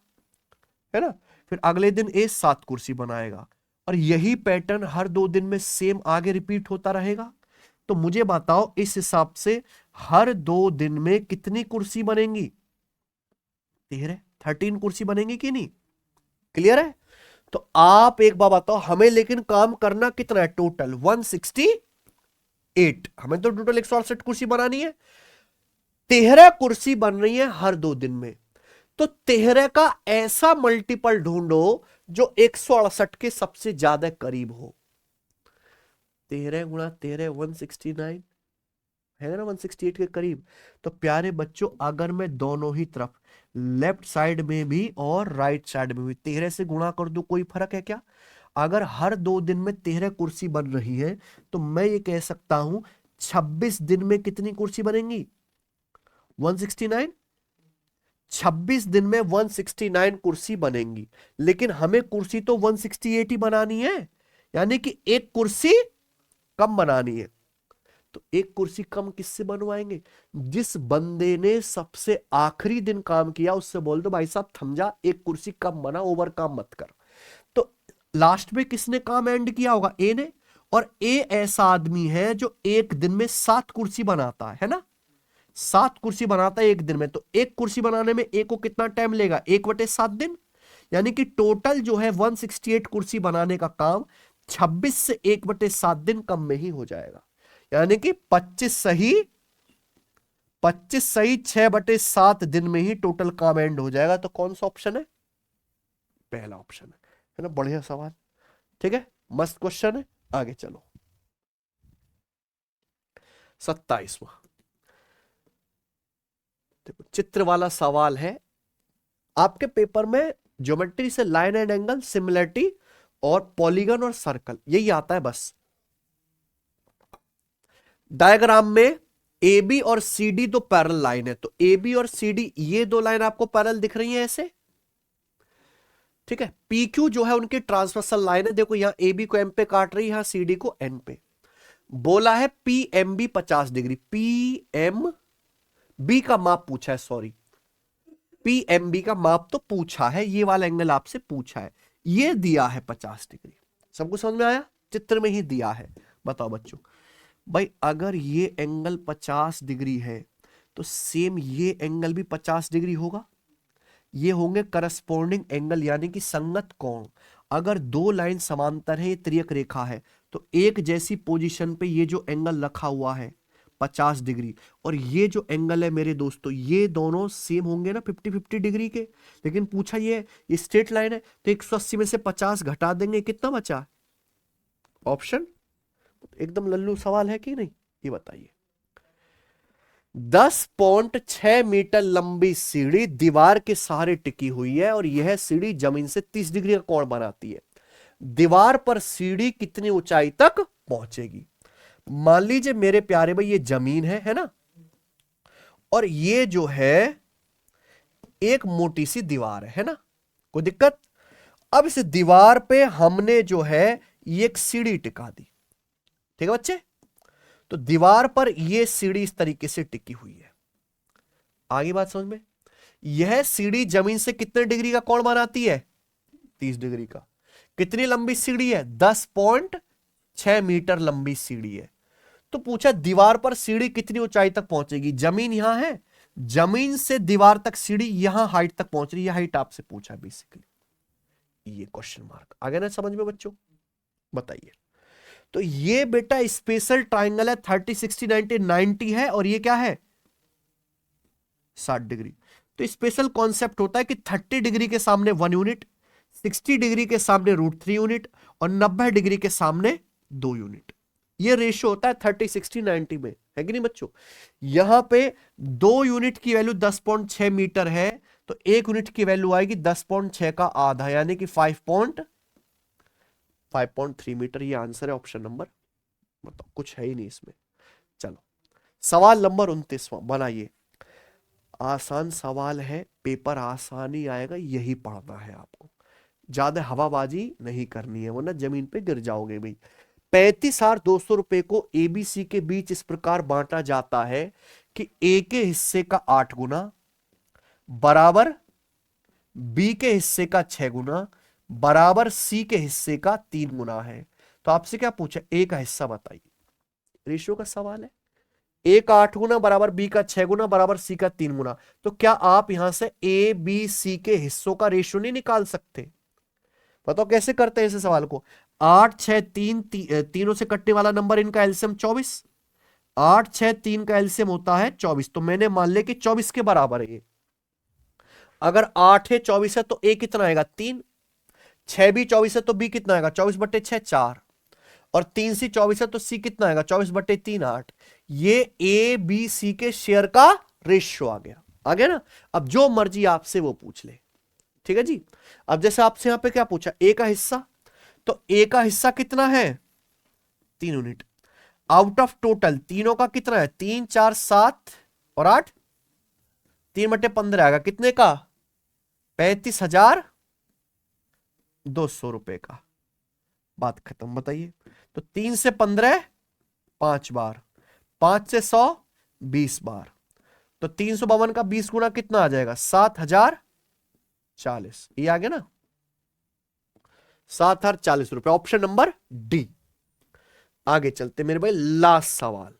है ना। फिर अगले दिन ए 7 कुर्सी बनाएगा, और यही पैटर्न हर 2 दिन में सेम आगे रिपीट होता रहेगा। तो मुझे बताओ इस हिसाब से हर 2 दिन में कितनी कुर्सी बनेंगी? 13 कुर्सी बनेंगी कि नहीं? क्लियर है? तो आप एक बात बताओ हमें, लेकिन काम करना कितना है? टोटल 168। हमें तो टोटल 168 कुर्सी बनानी है, 13 कुर्सी बन रही है हर 2 दिन में। तो 13 का ऐसा मल्टीपल ढूंढो जो 168 के सबसे ज्यादा करीब हो। 13 गुणा 13 169 है ना, 168 के करीब। तो प्यारे बच्चों, अगर मैं दोनों ही तरफ लेफ्ट साइड में भी और राइट साइड में भी 13 से गुणा कर दूं, कोई फर्क है क्या? अगर हर 2 दिन में 13 कुर्सी बन रही है तो मैं ये कह सकता हूं 26 दिन में कितनी कुर्सी बनेंगी? 169। 26 दिन में 169 कुर्सी बनेंगी, लेकिन हमें कुर्सी तो 168 ही बनानी है, यानी कि एक कुर्सी कम बनानी है। तो एक कुर्सी कम किससे बनवाएंगे? जिस बंदे ने सबसे आखिरी दिन काम किया उससे बोल दो भाई साहब थम जा, एक कुर्सी कम बना, ओवर काम मत कर। तो लास्ट में किसने काम एंड किया होगा? ए ने। और ए ऐसा आदमी है जो एक दिन में 7 कुर्सी बनाता है ना, 7 कुर्सी बनाता है एक दिन में। तो एक कुर्सी बनाने में ए को कितना टाइम लेगा? 1/7 दिन। यानी कि टोटल जो है 168 कुर्सी बनाने का काम 26 से 1/7 दिन कम में ही हो जाएगा। यानी कि 25 सही 6/7 दिन में ही टोटल काम एंड हो जाएगा। तो कौन सा ऑप्शन है? पहला ऑप्शन है ना। बढ़िया सवाल, ठीक है, मस्त क्वेश्चन है। आगे चलो, 27वां देखो, चित्र वाला सवाल है। आपके पेपर में ज्योमेट्री से लाइन एंड एंगल, सिमिलरिटी और पॉलीगन और सर्कल यही आता है बस। डायग्राम में ए बी और सी डी दो पैरेलल लाइन है, तो ए बी और सी डी ये दो लाइन आपको पैरेलल दिख रही हैं ऐसे, ठीक है। पी क्यू जो है उनकी ट्रांसवर्सल लाइन है, देखो यहां ए बी को एम पे काट रही है, यहां सी डी को एन पे। बोला है P M B 50 degree, P M B का माप पूछा है, सॉरी पी एम बी का माप तो पूछा है, ये वाला एंगल आपसे पूछा है, ये दिया है 50 डिग्री। सबको समझ में आया? चित्र में ही दिया है। बताओ बच्चों, भाई अगर ये एंगल 50 डिग्री है तो सेम ये एंगल भी 50 डिग्री होगा। ये होंगे करस्पॉन्डिंग एंगल यानी कि संगत कोण। अगर दो लाइन समांतर है, ये तिर्यक रेखा है, तो एक जैसी पोजीशन पे ये जो एंगल रखा हुआ है 50 डिग्री और ये जो एंगल है मेरे दोस्तों, ये दोनों सेम होंगे ना 50-50 डिग्री के। लेकिन पूछा ये स्ट्रेट लाइन है, तो 180 में से 50 घटा देंगे, कितना बचा? ऑप्शन एकदम लल्लू सवाल है कि नहीं, ये बताइए। 10.6 मीटर लंबी सीढ़ी दीवार के सहारे टिकी हुई है और यह सीढ़ी जमीन से 30 डिग्री का कोण बनाती है। दीवार पर सीढ़ी कितनी ऊंचाई तक पहुंचेगी? मान लीजिए मेरे प्यारे भाई ये जमीन है ना, और ये जो है एक मोटी सी दीवार है ना, कोई दिक्कत? अब इस दीवार पे हमने जो है ये एक सीढ़ी टिका दी, ठीक है बच्चे। तो दीवार पर यह सीढ़ी इस तरीके से टिकी हुई है। आगे बात समझ में? यह सीढ़ी जमीन से कितने डिग्री का कोण बनाती है? 30 डिग्री का। कितनी लंबी सीढ़ी है? 10.6 मीटर लंबी सीढ़ी है। तो पूछा दीवार पर सीढ़ी कितनी ऊंचाई तक पहुंचेगी? जमीन यहां है, जमीन से दीवार तक सीढ़ी यहां हाइट तक पहुंच रही है, हाइट आपसे पूछा बेसिकली, ये क्वेश्चन मार्क आ गया ना समझ में बच्चों? बताइए। तो ये बेटा स्पेशल ट्राइंगल है, 30 60 90 90 है, और ये क्या है? 60 डिग्री। तो स्पेशल कॉन्सेप्ट होता है कि 30 डिग्री के सामने 1 यूनिट, 60 डिग्री के सामने √3 यूनिट और 90 डिग्री के सामने 2 यूनिट। ये रेशियो होता है 30 60 90 में, है कि नहीं बच्चों? यहां पे 2 यूनिट की वैल्यू 10.6 मीटर है, तो 1 यूनिट की वैल्यू आएगी 10.6 का आधा, यानी कि 5.3 मीटर। ये आंसर है ऑप्शन नंबर, बताओ कुछ है ही नहीं इसमें। चलो सवाल नंबर 29वां बनाइए। आसान सवाल है, पेपर आसान ही आएगा, यही पढ़ना है आपको, ज्यादा हवाबाजी नहीं करनी है वरना जमीन पे गिर जाओगे भाई। 35,200 रुपए को एबीसी के बीच इस प्रकार बांटा जाता है कि ए के हिस्से का 8 गुना बराबर बी के हिस्से का 6 गुना बराबर सी के हिस्से का 3 गुना है। तो आपसे क्या पूछा? ए का हिस्सा बताइए। रेशियो का सवाल है। ए का 8 गुना बराबर बी का 6 गुना बराबर सी का 3 गुना। तो क्या आप यहां से ए बी सी के हिस्सों का रेशियो नहीं निकाल सकते? बताओ कैसे करते हैं इस सवाल को। 8 6 3 तीनों से कटने वाला नंबर, इनका एलसीएम 24। 8 6 3 का एलसीएम होता है 24, तो मैंने मान लिया कि 24 के बराबर है ये। अगर 8 है 24 है तो ए कितना आएगा? 3। 6 भी 24 है तो बी कितना आएगा? 24/6 4, और 3 सी 24 है तो सी कितना आएगा? 24/3 8। ये ए बी सी के शेयर का रेशियो आ गया ना। अब जो मर्जी आपसे वो पूछ ले, ठीक है जी। अब जैसे आपसे यहां पे क्या पूछा? ए का हिस्सा, तो ए का हिस्सा कितना है? 3 यूनिट। आउट ऑफ टोटल तीनों का कितना है? 3 4 7 और 8, 3/15 आएगा कितने का? 35,200 रुपए का। बात खत्म। बताइए, तो 3 से 15 5 बार, 5 से 100 20 बार, तो 352 का 20 गुना कितना आ जाएगा? 7040। ये आ गया ना, 7040 रुपए। Option number D. आगे चलते मेरे भाई, लास्ट सवाल।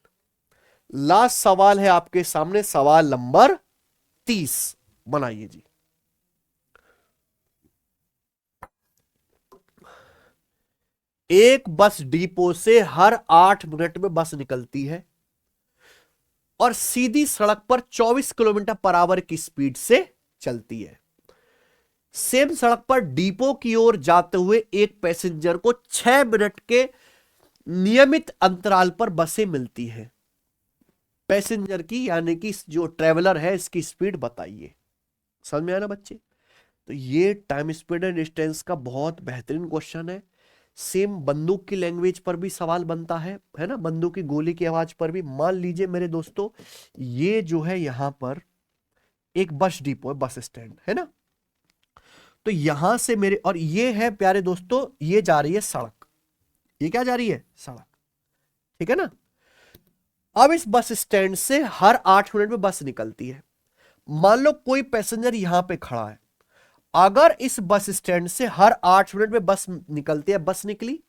लास्ट सवाल है आपके सामने, सवाल नंबर 30। बनाइए जी। एक बस डिपो से हर 8 मिनट में बस निकलती है और सीधी सड़क पर 24 किलोमीटर पर आवर की स्पीड से चलती है। सेम सड़क पर डिपो की ओर जाते हुए एक पैसेंजर को 6 मिनट के नियमित अंतराल पर बसें मिलती हैं। पैसेंजर की यानी कि जो ट्रेवलर है इसकी स्पीड बताइए। समझ में आया ना बच्चे? तो ये टाइम स्पीड एंड डिस्टेंस का बहुत बेहतरीन क्वेश्चन है। सेम बंदूक की लैंग्वेज पर भी सवाल बनता है ना, बंदूक की गोली की आवाज पर भी। मान लीजिए मेरे दोस्तों, ये जो है यहां पर एक बस डिपो है, बस स्टैंड है ना, तो यहां से मेरे, और ये है प्यारे दोस्तों, ये जा रही है सड़क। ये क्या जा रही है? सड़क, ठीक है ना। अब इस बस स्टैंड से हर 8 मिनट में बस निकलती है। मान लो कोई पैसेंजर यहां पे खड़ा है, अगर इस बस स्टैंड से हर 8 मिनट में बस निकलती है, बस निकली,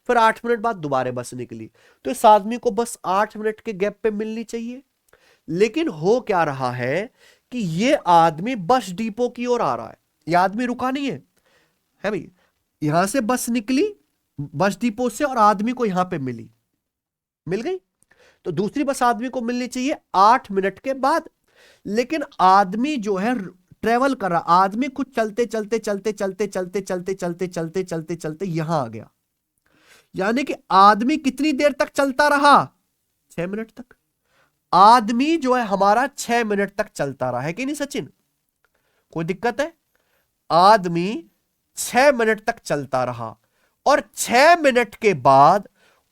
फिर 8 मिनट बाद दोबारा बस निकली, तो इस आदमी को बस 8 मिनट के गैप पे मिलनी चाहिए। लेकिन हो क्या रहा है कि ये आदमी बस डिपो की ओर आ रहा है, ये आदमी रुका नहीं है भाई। यहां से बस निकली बस डिपो से और आदमी को यहां पे मिल गई, तो दूसरी बस आदमी को मिलनी चाहिए 8 मिनट के बाद। लेकिन आदमी जो है ट्रेवल कर रहा, आदमी कुछ चलते चलते चलते चलते चलते चलते चलते चलते चलते चलते यहां आ गया। यानी कि आदमी कितनी देर तक चलता रहा? 6 मिनट तक। आदमी जो है हमारा 6 मिनट तक चलता रहा है कि नहीं सचिन? कोई दिक्कत है? आदमी 6 मिनट तक चलता रहा और 6 मिनट के बाद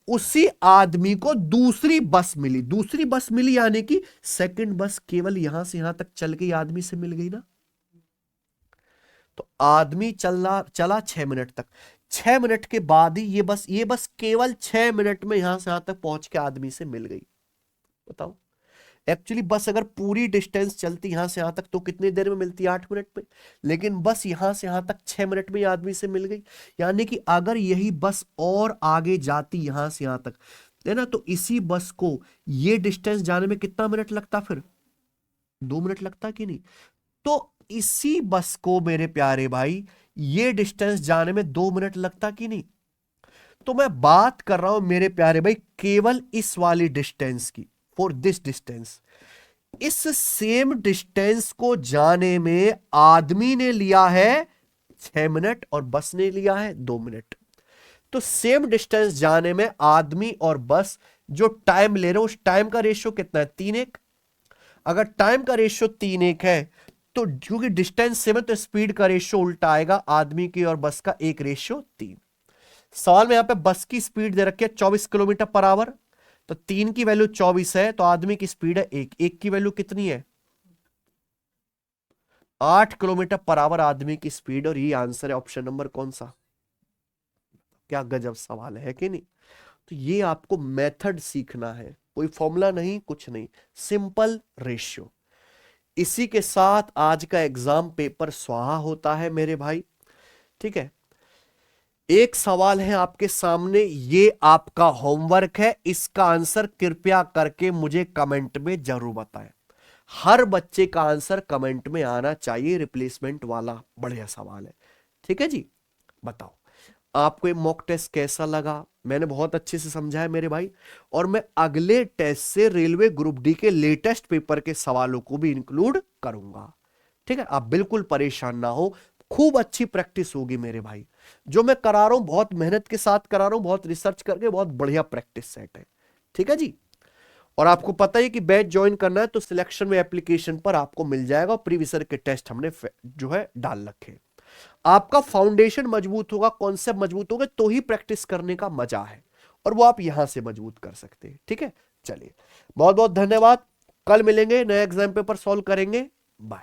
उसी आदमी को दूसरी बस मिली। दूसरी बस मिली यानी कि सेकंड बस केवल यहां से यहां तक चल गई, आदमी से मिल गई ना। तो आदमी चला 6 मिनट तक, 6 मिनट के बाद ही ये बस केवल 6 मिनट में यहां से यहां तक पहुंच के आदमी से मिल गई। बताओ, एक्चुअली बस अगर पूरी डिस्टेंस चलती यहां से यहां तक तो कितनी देर में मिलती? 8 मिनट में। लेकिन बस यहां से यहां तक 6 मिनट में आदमी से मिल गई। यानी कि अगर यही बस और आगे जाती यहां से यहां तक है ना, तो इसी बस को ये डिस्टेंस जाने में कितना मिनट लगता? फिर 2 मिनट लगता कि नहीं? तो इसी बस को मेरे प्यारे भाई ये डिस्टेंस जाने में 2 मिनट लगता कि नहीं? तो मैं बात कर रहा हूं मेरे प्यारे भाई केवल इस वाली डिस्टेंस की, फॉर दिस डिस्टेंस। इस सेम डिस्टेंस को जाने में आदमी ने लिया है 6 मिनट और बस ने लिया है 2 मिनट। तो सेम डिस्टेंस जाने में आदमी और बस जो टाइम ले रहे हो, उस टाइम का रेशियो कितना है? 3:1। अगर टाइम का रेशियो 3:1 है तो क्योंकि डिस्टेंस सेम है तो स्पीड का रेशियो उल्टा आएगा, आदमी की और बस का 1:3। सवाल में यहां पे बस की स्पीड दे रखी है 24 किलोमीटर पर आवर, तो 3 की वैल्यू 24 है, तो आदमी की स्पीड है 1 की वैल्यू कितनी है? 8 किलोमीटर पर आवर आदमी की स्पीड। और ये आंसर है ऑप्शन नंबर कौन सा? क्या गजब सवाल है कि नहीं? तो ये आपको मेथड सीखना है, कोई फॉर्मूला नहीं, कुछ नहीं, सिंपल रेशियो। इसी के साथ आज का एग्जाम पेपर स्वाहा होता है मेरे भाई। ठीक है, एक सवाल है आपके सामने, ये आपका होमवर्क है, इसका आंसर कृपया करके मुझे कमेंट में जरूर बताएं। हर बच्चे का आंसर कमेंट में आना चाहिए, रिप्लेसमेंट वाला बढ़िया सवाल है। ठीक है जी, बताओ आपको ये मॉक टेस्ट कैसा लगा? मैंने बहुत अच्छे से समझाया मेरे भाई, और मैं अगले टेस्ट से रेलवे ग्रुप डी के लेटेस्ट पेपर के सवालों को भी इंक्लूड करूंगा। ठीक है, आप बिल्कुल परेशान ना हो, खूब अच्छी प्रैक्टिस होगी मेरे भाई। जो मैं करा रहा हूं बहुत मेहनत के साथ करा रहा हूं, बहुत रिसर्च करके, बहुत बढ़िया प्रैक्टिस सेट है। ठीक है जी, और आपको पता है कि बैच ज्वाइन करना है तो सिलेक्शन में एप्लीकेशन पर आपको मिल जाएगा, प्रीवियस ईयर के टेस्ट हमने जो है डाल रखे। आपका फाउंडेशन मजबूत होगा, कॉन्सेप्ट मजबूत होगा, तो ही प्रैक्टिस करने का मजा है, और वो आप यहां से मजबूत कर सकते हैं। ठीक है, चलिए बहुत बहुत धन्यवाद, कल मिलेंगे, नए एग्जाम पेपर सॉल्व करेंगे। बाय।